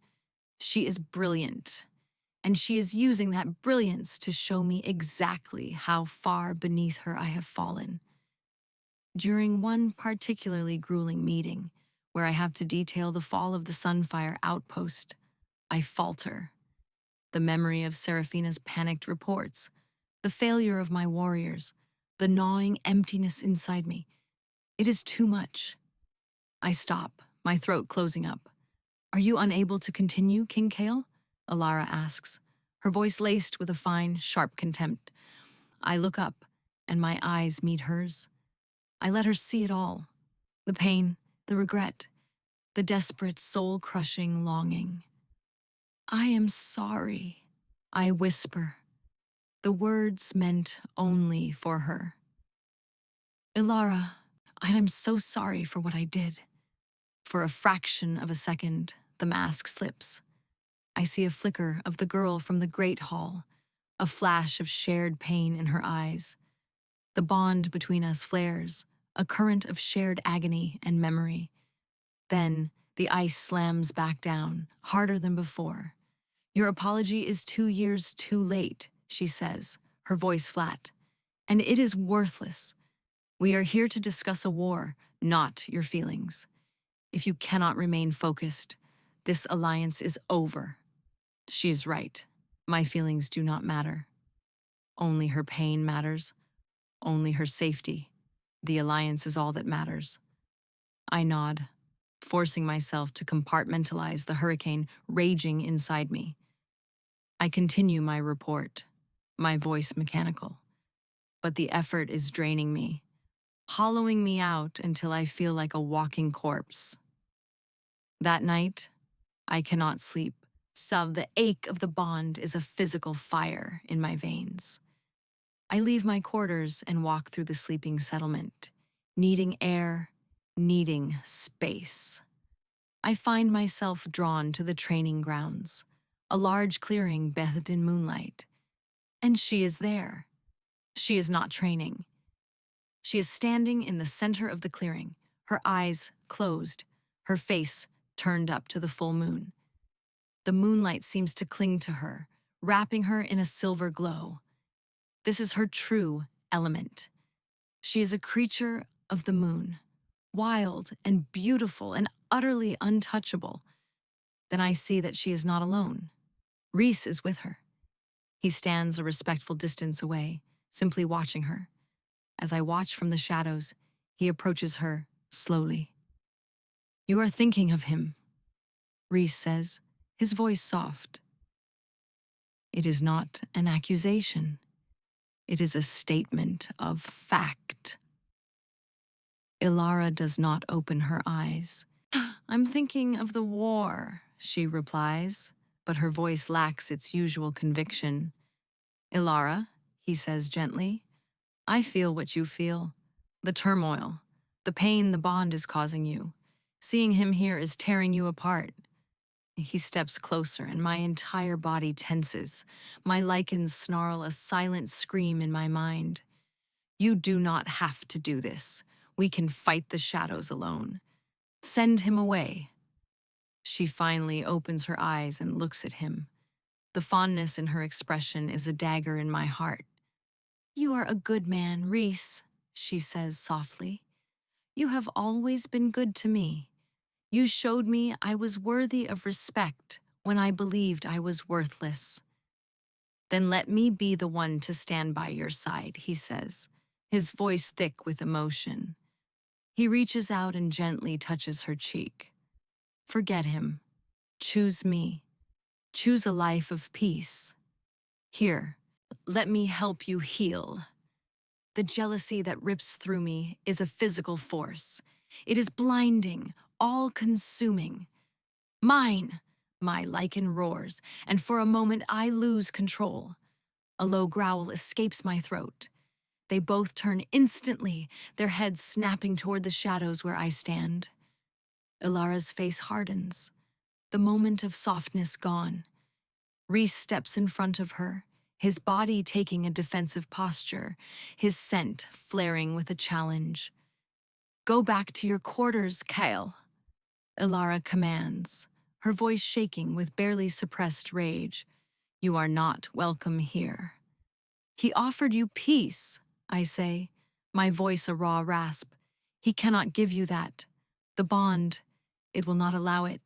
S1: She is brilliant, and she is using that brilliance to show me exactly how far beneath her I have fallen. During one particularly grueling meeting, where I have to detail the fall of the Sunfire outpost, I falter. The memory of Seraphina's panicked reports, the failure of my warriors, the gnawing emptiness inside me. It is too much. I stop, my throat closing up. Are you unable to continue, King Kale? Elara asks, her voice laced with a fine, sharp contempt. I look up, and my eyes meet hers. I let her see it all. The pain, the regret, the desperate, soul-crushing longing. I am sorry, I whisper, the words meant only for her. Elara, I am so sorry for what I did. For a fraction of a second, the mask slips. I see a flicker of the girl from the Great Hall, a flash of shared pain in her eyes. The bond between us flares, a current of shared agony and memory. Then, the ice slams back down, harder than before. Your apology is 2 years too late, she says, her voice flat. And it is worthless. We are here to discuss a war, not your feelings. If you cannot remain focused, this alliance is over. She is right. My feelings do not matter. Only her pain matters. Only her safety. The alliance is all that matters. I nod, forcing myself to compartmentalize the hurricane raging inside me. I continue my report, my voice mechanical. But the effort is draining me, hollowing me out until I feel like a walking corpse. That night, I cannot sleep. The ache of the bond is a physical fire in my veins. I leave my quarters and walk through the sleeping settlement, needing air, needing space. I find myself drawn to the training grounds, a large clearing bathed in moonlight. And she is there. She is not training. She is standing in the center of the clearing, her eyes closed, her face turned up to the full moon. The moonlight seems to cling to her, wrapping her in a silver glow. This is her true element. She is a creature of the moon, wild and beautiful and utterly untouchable. Then I see that she is not alone. Reese is with her. He stands a respectful distance away, simply watching her. As I watch from the shadows, he approaches her slowly. You are thinking of him, Reese says, his voice soft. It is not an accusation. It is a statement of fact. Elara does not open her eyes. I'm thinking of the war, she replies, but her voice lacks its usual conviction. Elara, he says gently, I feel what you feel. The turmoil, the pain the bond is causing you. Seeing him here is tearing you apart. He steps closer and my entire body tenses. My lichens snarl a silent scream in my mind. You do not have to do this. We can fight the shadows alone. Send him away. She finally opens her eyes and looks at him. The fondness in her expression is a dagger in my heart. You are a good man, Reese, she says softly. You have always been good to me. You showed me I was worthy of respect when I believed I was worthless. Then let me be the one to stand by your side, he says, his voice thick with emotion. He reaches out and gently touches her cheek. Forget him. Choose me. Choose a life of peace. Here, let me help you heal. The jealousy that rips through me is a physical force. It is blinding, all-consuming. Mine! My lichen roars, and for a moment I lose control. A low growl escapes my throat. They both turn instantly, their heads snapping toward the shadows where I stand. Elara's face hardens, the moment of softness gone. Reese steps in front of her, his body taking a defensive posture, his scent flaring with a challenge. Go back to your quarters, Kyle. Elara commands, her voice shaking with barely suppressed rage. You are not welcome here. He offered you peace, I say, my voice a raw rasp. He cannot give you that. The bond, it will not allow it.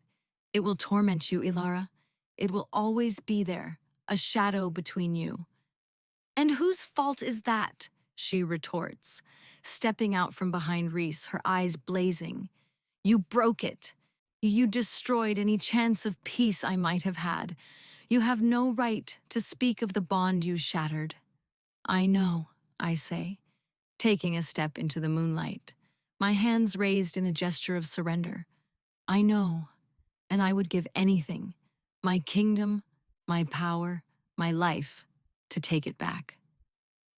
S1: It will torment you, Elara. It will always be there, a shadow between you. And whose fault is that? She retorts, stepping out from behind Reese, her eyes blazing. You broke it. You destroyed any chance of peace I might have had. You have no right to speak of the bond you shattered. I know, I say, taking a step into the moonlight, my hands raised in a gesture of surrender. I know, and I would give anything, my kingdom, my power, my life, to take it back.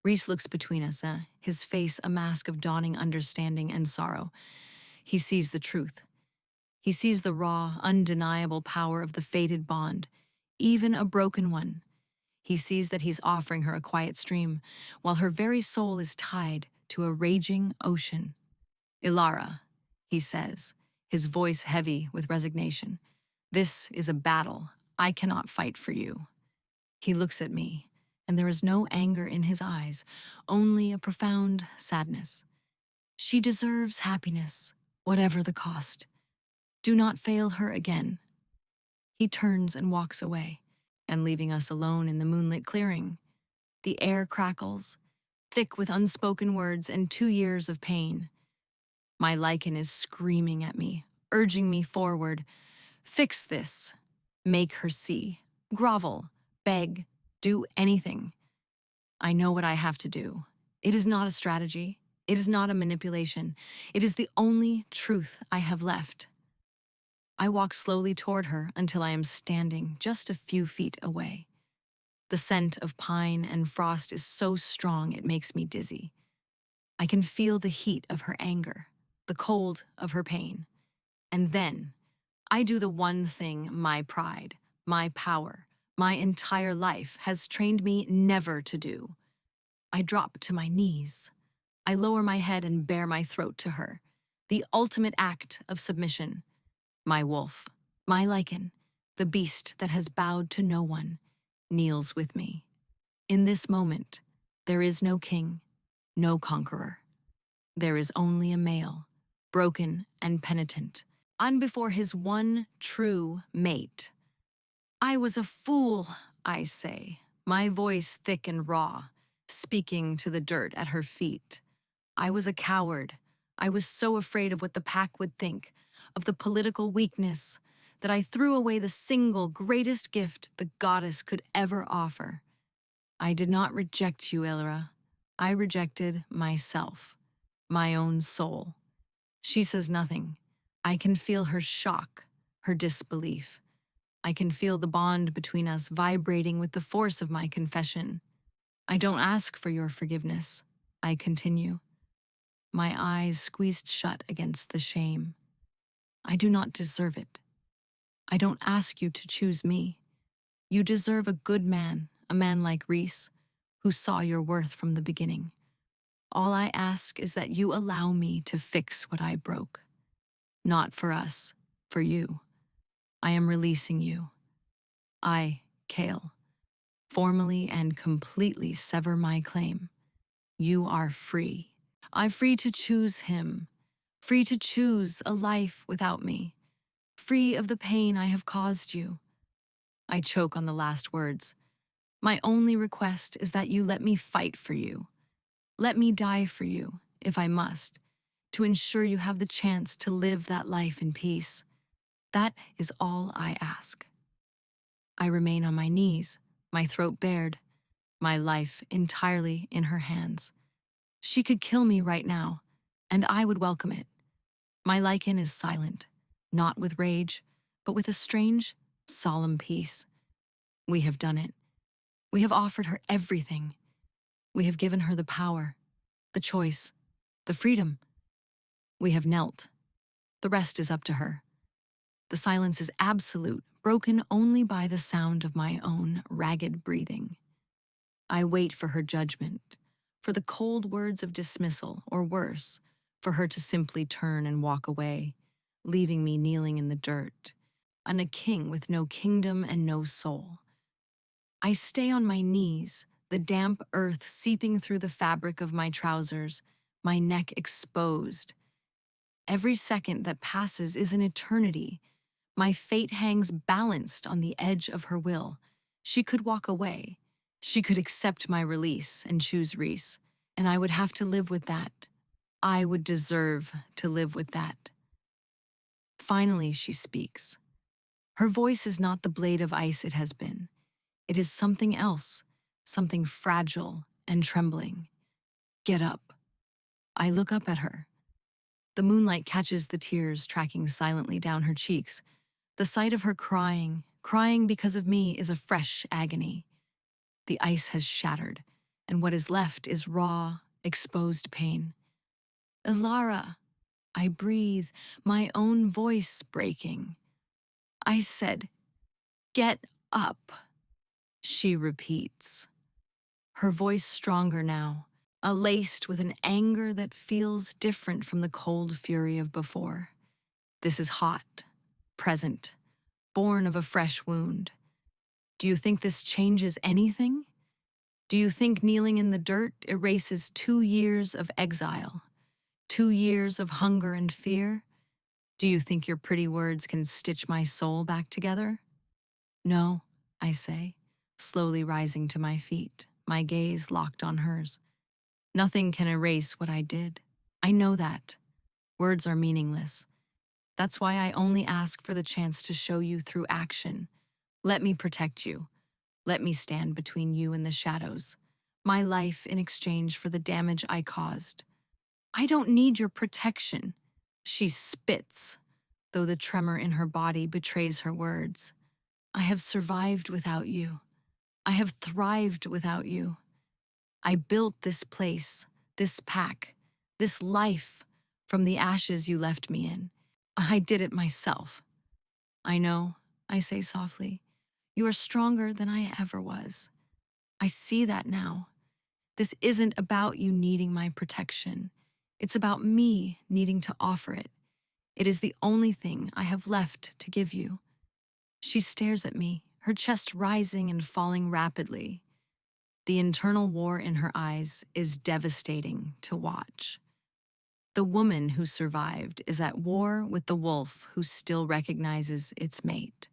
S1: Reese looks between us, his face a mask of dawning understanding and sorrow. He sees the truth. He sees the raw, undeniable power of the fated bond, even a broken one. He sees that he's offering her a quiet stream, while her very soul is tied to a raging ocean. Elara, he says, his voice heavy with resignation. This is a battle. I cannot fight for you. He looks at me, and there is no anger in his eyes, only a profound sadness. She deserves happiness, whatever the cost. Do not fail her again. He turns and walks away, and leaving us alone in the moonlit clearing. The air crackles, thick with unspoken words and 2 years of pain. My lichen is screaming at me, urging me forward. Fix this. Make her see. Grovel. Beg. Do anything. I know what I have to do. It is not a strategy. It is not a manipulation. It is the only truth I have left. I walk slowly toward her until I am standing just a few feet away. The scent of pine and frost is so strong it makes me dizzy. I can feel the heat of her anger, the cold of her pain. And then, I do the one thing my pride, my power, my entire life has trained me never to do. I drop to my knees. I lower my head and bare my throat to her, the ultimate act of submission. My wolf, my lichen, the beast that has bowed to no one, kneels with me. In this moment, there is no king, no conqueror. There is only a male, broken and penitent, on before his one true mate. I was a fool, I say, my voice thick and raw, speaking to the dirt at her feet. I was a coward. I was so afraid of what the pack would think, of the political weakness, that I threw away the single greatest gift the goddess could ever offer. I did not reject you, Elara. I rejected myself, my own soul. She says nothing. I can feel her shock, her disbelief. I can feel the bond between us vibrating with the force of my confession. I don't ask for your forgiveness, I continue, my eyes squeezed shut against the shame. I do not deserve it. I don't ask you to choose me. You deserve a good man, a man like Reese, who saw your worth from the beginning. All I ask is that you allow me to fix what I broke. Not for us, for you. I am releasing you. I, Kale, formally and completely sever my claim. You are free. I'm free to choose him, free to choose a life without me, free of the pain I have caused you. I choke on the last words. My only request is that you let me fight for you. Let me die for you, if I must, to ensure you have the chance to live that life in peace. That is all I ask. I remain on my knees, my throat bared, my life entirely in her hands. She could kill me right now, and I would welcome it. My lichen is silent, not with rage, but with a strange, solemn peace. We have done it. We have offered her everything. We have given her the power, the choice, the freedom. We have knelt. The rest is up to her. The silence is absolute, broken only by the sound of my own ragged breathing. I wait for her judgment, for the cold words of dismissal, or worse, for her to simply turn and walk away, leaving me kneeling in the dirt, a king with no kingdom and no soul. I stay on my knees, the damp earth seeping through the fabric of my trousers, my neck exposed. Every second that passes is an eternity. My fate hangs balanced on the edge of her will. She could walk away. She could accept my release and choose Reese, and I would have to live with that. I would deserve to live with that. Finally, she speaks. Her voice is not the blade of ice it has been. It is something else, something fragile and trembling. Get up. I look up at her. The moonlight catches the tears tracking silently down her cheeks. The sight of her crying because of me, is a fresh agony. The ice has shattered, and what is left is raw, exposed pain. Elara, I breathe, my own voice breaking. I said, get up. She repeats, her voice stronger now, laced with an anger that feels different from the cold fury of before. This is hot, present, born of a fresh wound. Do you think this changes anything? Do you think kneeling in the dirt erases 2 years of exile, 2 years of hunger and fear? Do you think your pretty words can stitch my soul back together? No, I say, slowly rising to my feet, my gaze locked on hers. Nothing can erase what I did. I know that. Words are meaningless. That's why I only ask for the chance to show you through action. Let me protect you. Let me stand between you and the shadows. My life in exchange for the damage I caused. I don't need your protection. She spits, though the tremor in her body betrays her words. I have survived without you. I have thrived without you. I built this place, this pack, this life from the ashes you left me in. I did it myself. I know, I say softly. You are stronger than I ever was. I see that now. This isn't about you needing my protection. It's about me needing to offer it. It is the only thing I have left to give you. She stares at me, her chest rising and falling rapidly. The internal war in her eyes is devastating to watch. The woman who survived is at war with the wolf who still recognizes its mate.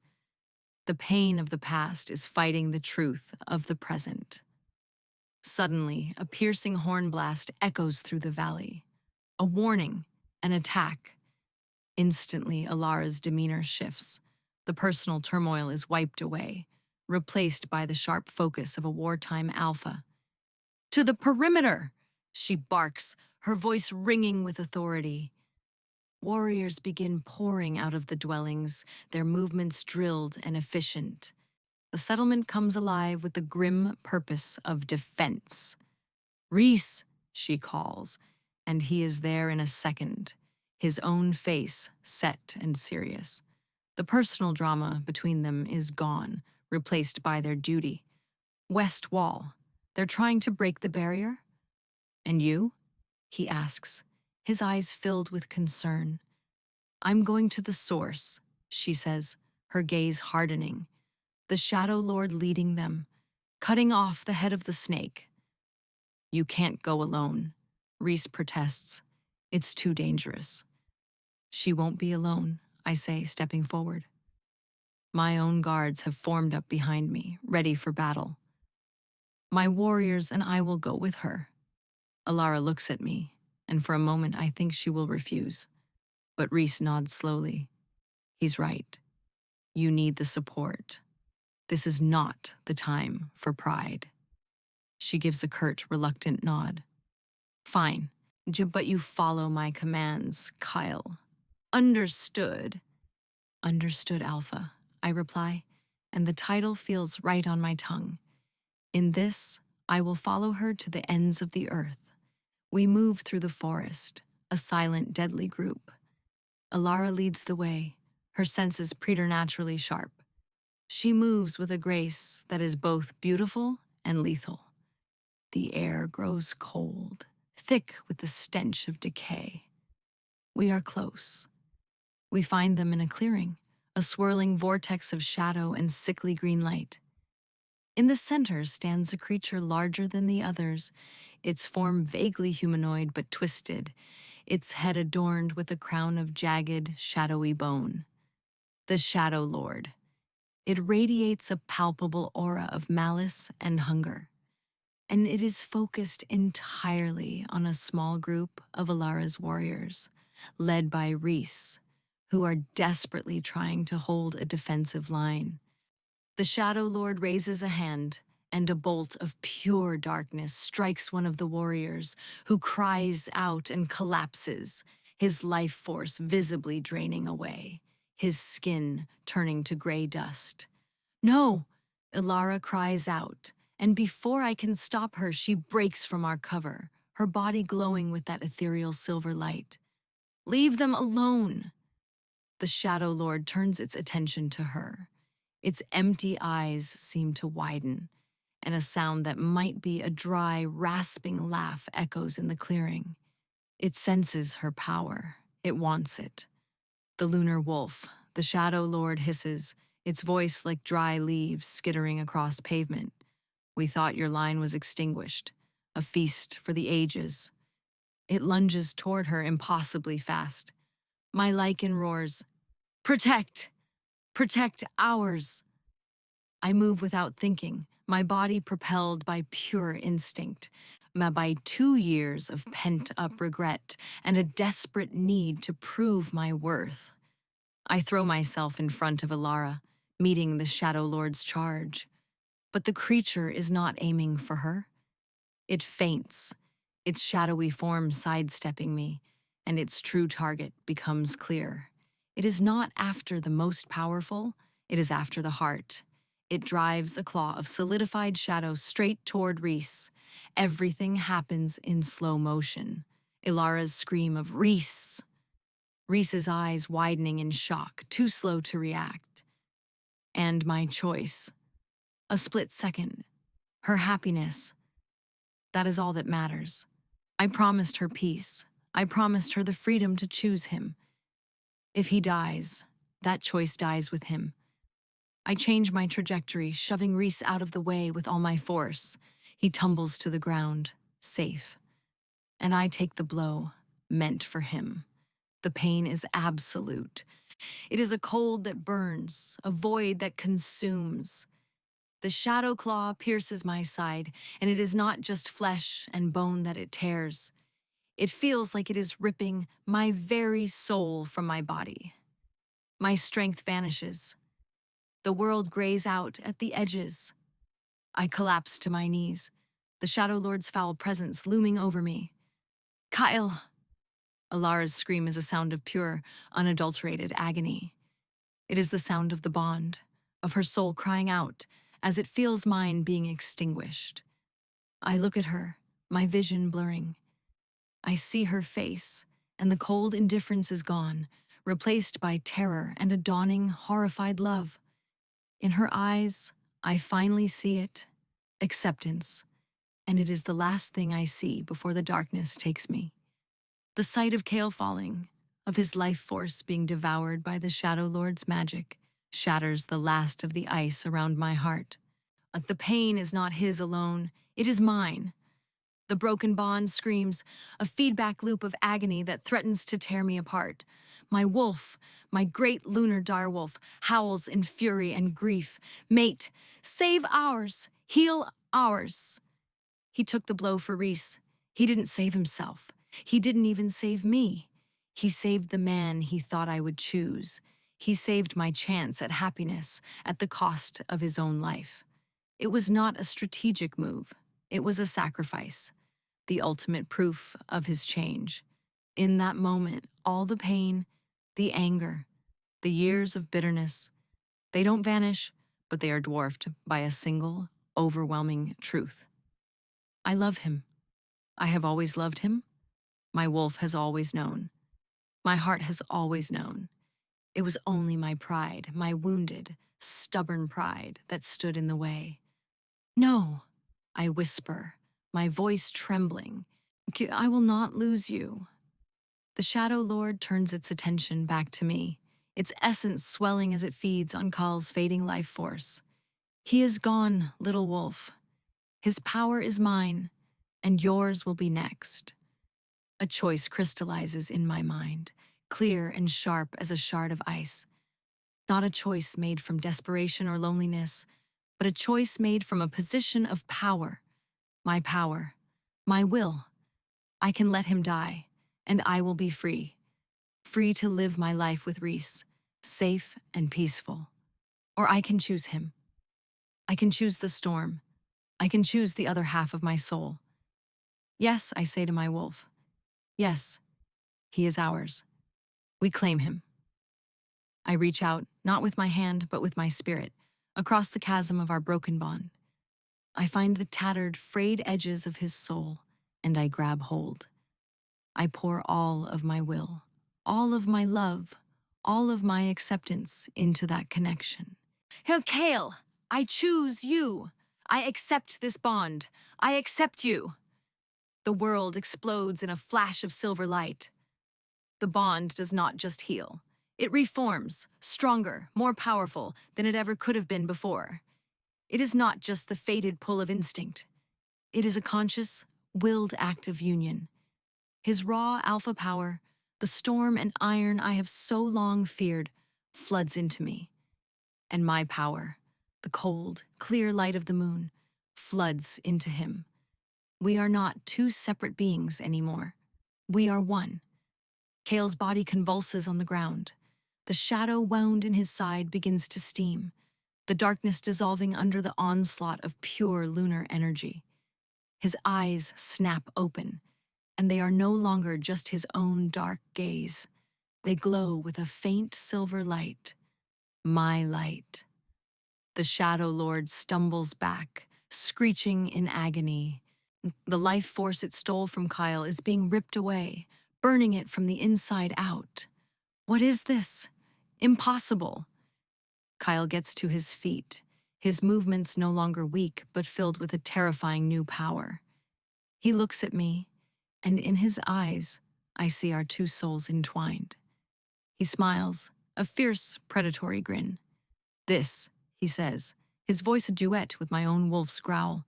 S1: The pain of the past is fighting the truth of the present. Suddenly, a piercing horn blast echoes through the valley. A warning, an attack. Instantly, Alara's demeanor shifts. The personal turmoil is wiped away, replaced by the sharp focus of a wartime alpha. To the perimeter! She barks, her voice ringing with authority. Warriors begin pouring out of the dwellings, their movements drilled and efficient. The settlement comes alive with the grim purpose of defense. Reese, she calls, and he is there in a second, his own face set and serious. The personal drama between them is gone, replaced by their duty. West Wall. They're trying to break the barrier? And you? He asks, his eyes filled with concern. I'm going to the source, she says, her gaze hardening. The Shadow Lord leading them, cutting off the head of the snake. You can't go alone, Reese protests. It's too dangerous. She won't be alone, I say, stepping forward. My own guards have formed up behind me, ready for battle. My warriors and I will go with her. Elara looks at me, and for a moment I think she will refuse. But Reese nods slowly. He's right. You need the support. This is not the time for pride. She gives a curt, reluctant nod. Fine, but you follow my commands, Kyle. Understood. Understood, Alpha, I reply, and the title feels right on my tongue. In this, I will follow her to the ends of the earth. We move through the forest, a silent, deadly group. Elara leads the way, her senses preternaturally sharp. She moves with a grace that is both beautiful and lethal. The air grows cold, thick with the stench of decay. We are close. We find them in a clearing, a swirling vortex of shadow and sickly green light. In the center stands a creature larger than the others, its form vaguely humanoid but twisted, its head adorned with a crown of jagged, shadowy bone. The Shadow Lord. It radiates a palpable aura of malice and hunger, and it is focused entirely on a small group of Elara's warriors, led by Reese, who are desperately trying to hold a defensive line. The Shadow Lord raises a hand, and a bolt of pure darkness strikes one of the warriors, who cries out and collapses, his life force visibly draining away, his skin turning to gray dust. No! Elara cries out, and before I can stop her, she breaks from our cover, her body glowing with that ethereal silver light. Leave them alone! The Shadow Lord turns its attention to her. Its empty eyes seem to widen, and a sound that might be a dry, rasping laugh echoes in the clearing. It senses her power. It wants it. The lunar wolf, the Shadow Lord hisses, its voice like dry leaves skittering across pavement. We thought your line was extinguished, a feast for the ages. It lunges toward her impossibly fast. My lichen roars, protect! Protect ours! I move without thinking, my body propelled by pure instinct, by 2 years of pent-up regret and a desperate need to prove my worth. I throw myself in front of Elara, meeting the Shadow Lord's charge. But the creature is not aiming for her. It feints, its shadowy form sidestepping me, and its true target becomes clear. It is not after the most powerful, it is after the heart. It drives a claw of solidified shadow straight toward Reese. Everything happens in slow motion. Elara's scream of Reese! Reese's eyes widening in shock, too slow to react. And my choice. A split second. Her happiness. That is all that matters. I promised her peace. I promised her the freedom to choose him. If he dies, that choice dies with him. I change my trajectory, shoving Reese out of the way with all my force. He tumbles to the ground, safe. And I take the blow, meant for him. The pain is absolute. It is a cold that burns, a void that consumes. The shadow claw pierces my side, and it is not just flesh and bone that it tears. It feels like it is ripping my very soul from my body. My strength vanishes. The world grays out at the edges. I collapse to my knees, the Shadow Lord's foul presence looming over me. Kyle! Alara's scream is a sound of pure, unadulterated agony. It is the sound of the bond, of her soul crying out, as it feels mine being extinguished. I look at her, my vision blurring. I see her face, and the cold indifference is gone, replaced by terror and a dawning, horrified love. In her eyes, I finally see it, acceptance, and it is the last thing I see before the darkness takes me. The sight of Kale falling, of his life force being devoured by the Shadow Lord's magic, shatters the last of the ice around my heart. The pain is not his alone, it is mine. The broken bond screams, a feedback loop of agony that threatens to tear me apart. My wolf, my great lunar direwolf, howls in fury and grief. Mate, save ours, heal ours. He took the blow for Reese. He didn't save himself. He didn't even save me. He saved the man he thought I would choose. He saved my chance at happiness at the cost of his own life. It was not a strategic move. It was a sacrifice, the ultimate proof of his change. In that moment, all the pain, the anger, the years of bitterness, they don't vanish, but they are dwarfed by a single, overwhelming truth. I love him. I have always loved him. My wolf has always known. My heart has always known. It was only my pride, my wounded, stubborn pride, that stood in the way. No, I whisper, my voice trembling. I will not lose you. The Shadow Lord turns its attention back to me, its essence swelling as it feeds on Kal's fading life force. He is gone, little wolf. His power is mine, and yours will be next. A choice crystallizes in my mind, clear and sharp as a shard of ice. Not a choice made from desperation or loneliness, but a choice made from a position of power. My power, my will. I can let him die, and I will be free. Free to live my life with Reese, safe and peaceful. Or I can choose him. I can choose the storm. I can choose the other half of my soul. Yes, I say to my wolf. Yes, he is ours. We claim him. I reach out, not with my hand, but with my spirit, across the chasm of our broken bond. I find the tattered, frayed edges of his soul, and I grab hold. I pour all of my will, all of my love, all of my acceptance into that connection. Kale, I choose you. I accept this bond. I accept you. The world explodes in a flash of silver light. The bond does not just heal. It reforms, stronger, more powerful than it ever could have been before. It is not just the fated pull of instinct. It is a conscious, willed act of union. His raw alpha power, the storm and iron I have so long feared, floods into me. And my power, the cold, clear light of the moon, floods into him. We are not two separate beings anymore. We are one. Kale's body convulses on the ground. The shadow wound in his side begins to steam, the darkness dissolving under the onslaught of pure lunar energy. His eyes snap open, and they are no longer just his own dark gaze. They glow with a faint silver light. My light. The Shadow Lord stumbles back, screeching in agony. The life force it stole from Kyle is being ripped away, burning it from the inside out. What is this? Impossible. Kyle gets to his feet, his movements no longer weak but filled with a terrifying new power. He looks at me, and in his eyes, I see our two souls entwined. He smiles, a fierce, predatory grin. This, he says, his voice a duet with my own wolf's growl,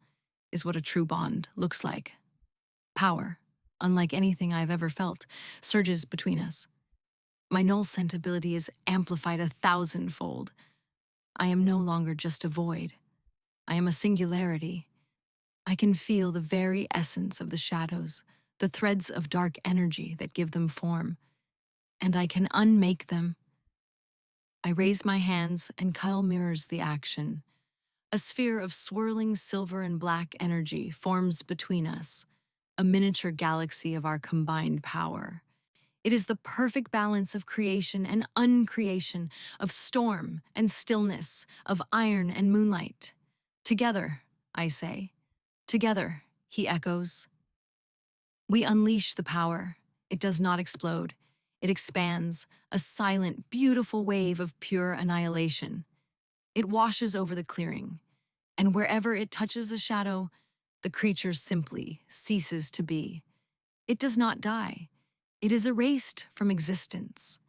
S1: is what a true bond looks like. Power, unlike anything I've ever felt, surges between us. My null scent ability is amplified 1,000-fold. I am no longer just a void. I am a singularity. I can feel the very essence of the shadows, the threads of dark energy that give them form, and I can unmake them. I raise my hands, and Kyle mirrors the action. A sphere of swirling silver and black energy forms between us, a miniature galaxy of our combined power. It is the perfect balance of creation and uncreation, of storm and stillness, of iron and moonlight. Together, I say. Together, he echoes. We unleash the power. It does not explode. It expands, a silent, beautiful wave of pure annihilation. It washes over the clearing, and wherever it touches a shadow, the creature simply ceases to be. It does not die. It is erased from existence.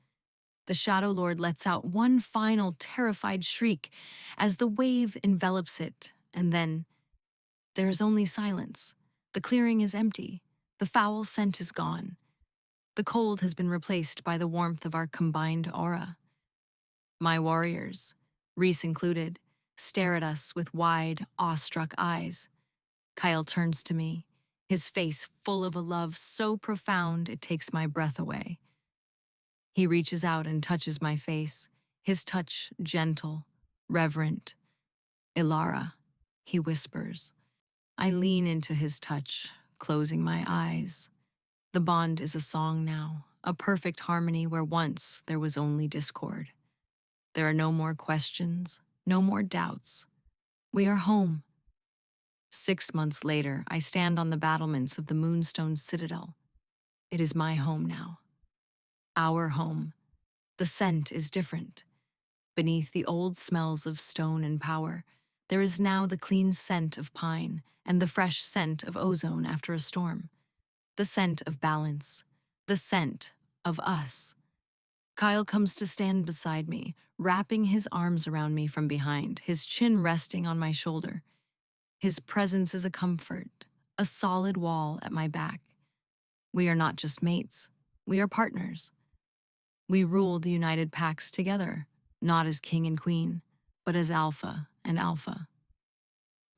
S1: The Shadow Lord lets out one final terrified shriek as the wave envelops it, and then there is only silence. The clearing is empty. The foul scent is gone. The cold has been replaced by the warmth of our combined aura. My warriors, Reese included, stare at us with wide, awestruck eyes. Kyle turns to me, his face full of a love so profound it takes my breath away. He reaches out and touches my face, his touch gentle, reverent. Elara, he whispers. I lean into his touch, closing my eyes. The bond is a song now, a perfect harmony where once there was only discord. There are no more questions, no more doubts. We are home. 6 months later, I stand on the battlements of the Moonstone Citadel. It is my home now. Our home. The scent is different. Beneath the old smells of stone and power, there is now the clean scent of pine and the fresh scent of ozone after a storm. The scent of balance. The scent of us. Kyle comes to stand beside me, wrapping his arms around me from behind, his chin resting on my shoulder. His presence is a comfort, a solid wall at my back. We are not just mates, we are partners. We rule the United Packs together, not as king and queen, but as alpha and alpha.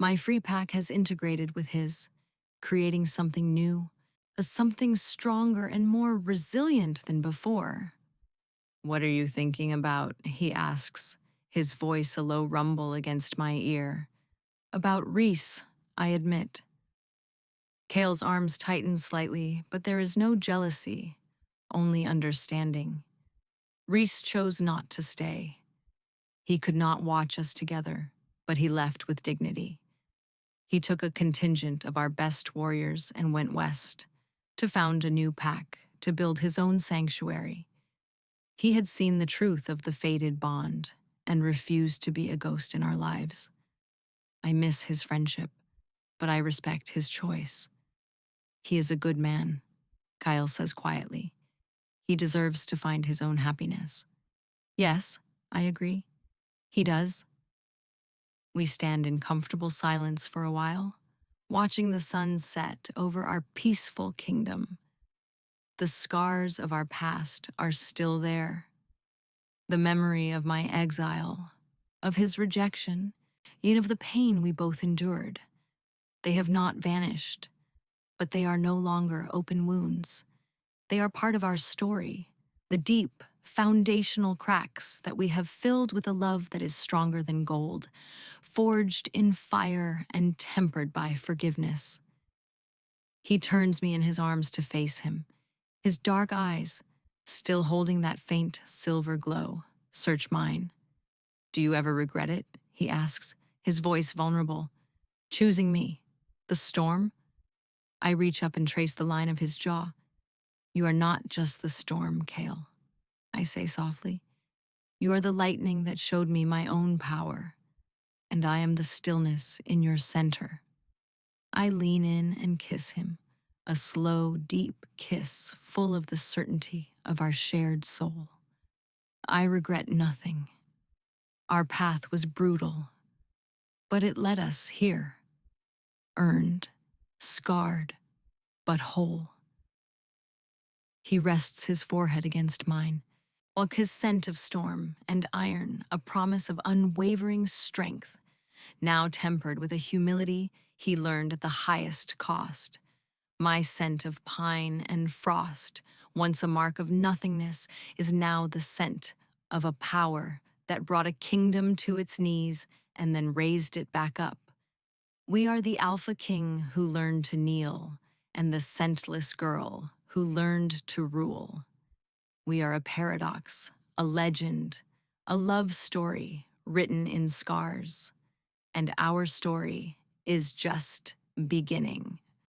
S1: My free pack has integrated with his, creating something new, a something stronger and more resilient than before. What are you thinking about? He asks, his voice a low rumble against my ear. About Reese, I admit. Kale's arms tighten slightly, but there is no jealousy, only understanding. Reese chose not to stay. He could not watch us together, but he left with dignity. He took a contingent of our best warriors and went west, to found a new pack, to build his own sanctuary. He had seen the truth of the fated bond and refused to be a ghost in our lives. I miss his friendship, but I respect his choice. He is a good man, Kyle says quietly. He deserves to find his own happiness. Yes, I agree. He does. We stand in comfortable silence for a while, watching the sun set over our peaceful kingdom. The scars of our past are still there. The memory of my exile, of his rejection, yet of the pain we both endured. They have not vanished, but they are no longer open wounds. They are part of our story, the deep, foundational cracks that we have filled with a love that is stronger than gold, forged in fire and tempered by forgiveness. He turns me in his arms to face him, his dark eyes, still holding that faint silver glow, search mine. Do you ever regret it? He asks, his voice vulnerable. Choosing me. The storm? I reach up and trace the line of his jaw. You are not just the storm, Kale, I say softly. You are the lightning that showed me my own power, and I am the stillness in your center. I lean in and kiss him, a slow, deep kiss full of the certainty of our shared soul. I regret nothing. Our path was brutal, but it led us here, earned, scarred, but whole. He rests his forehead against mine, while his scent of storm and iron, a promise of unwavering strength, now tempered with a humility he learned at the highest cost. My scent of pine and frost, once a mark of nothingness, is now the scent of a power that brought a kingdom to its knees and then raised it back up. We are the Alpha King who learned to kneel, and the scentless girl who learned to rule. We are a paradox, a legend, a love story written in scars. And our story is just beginning.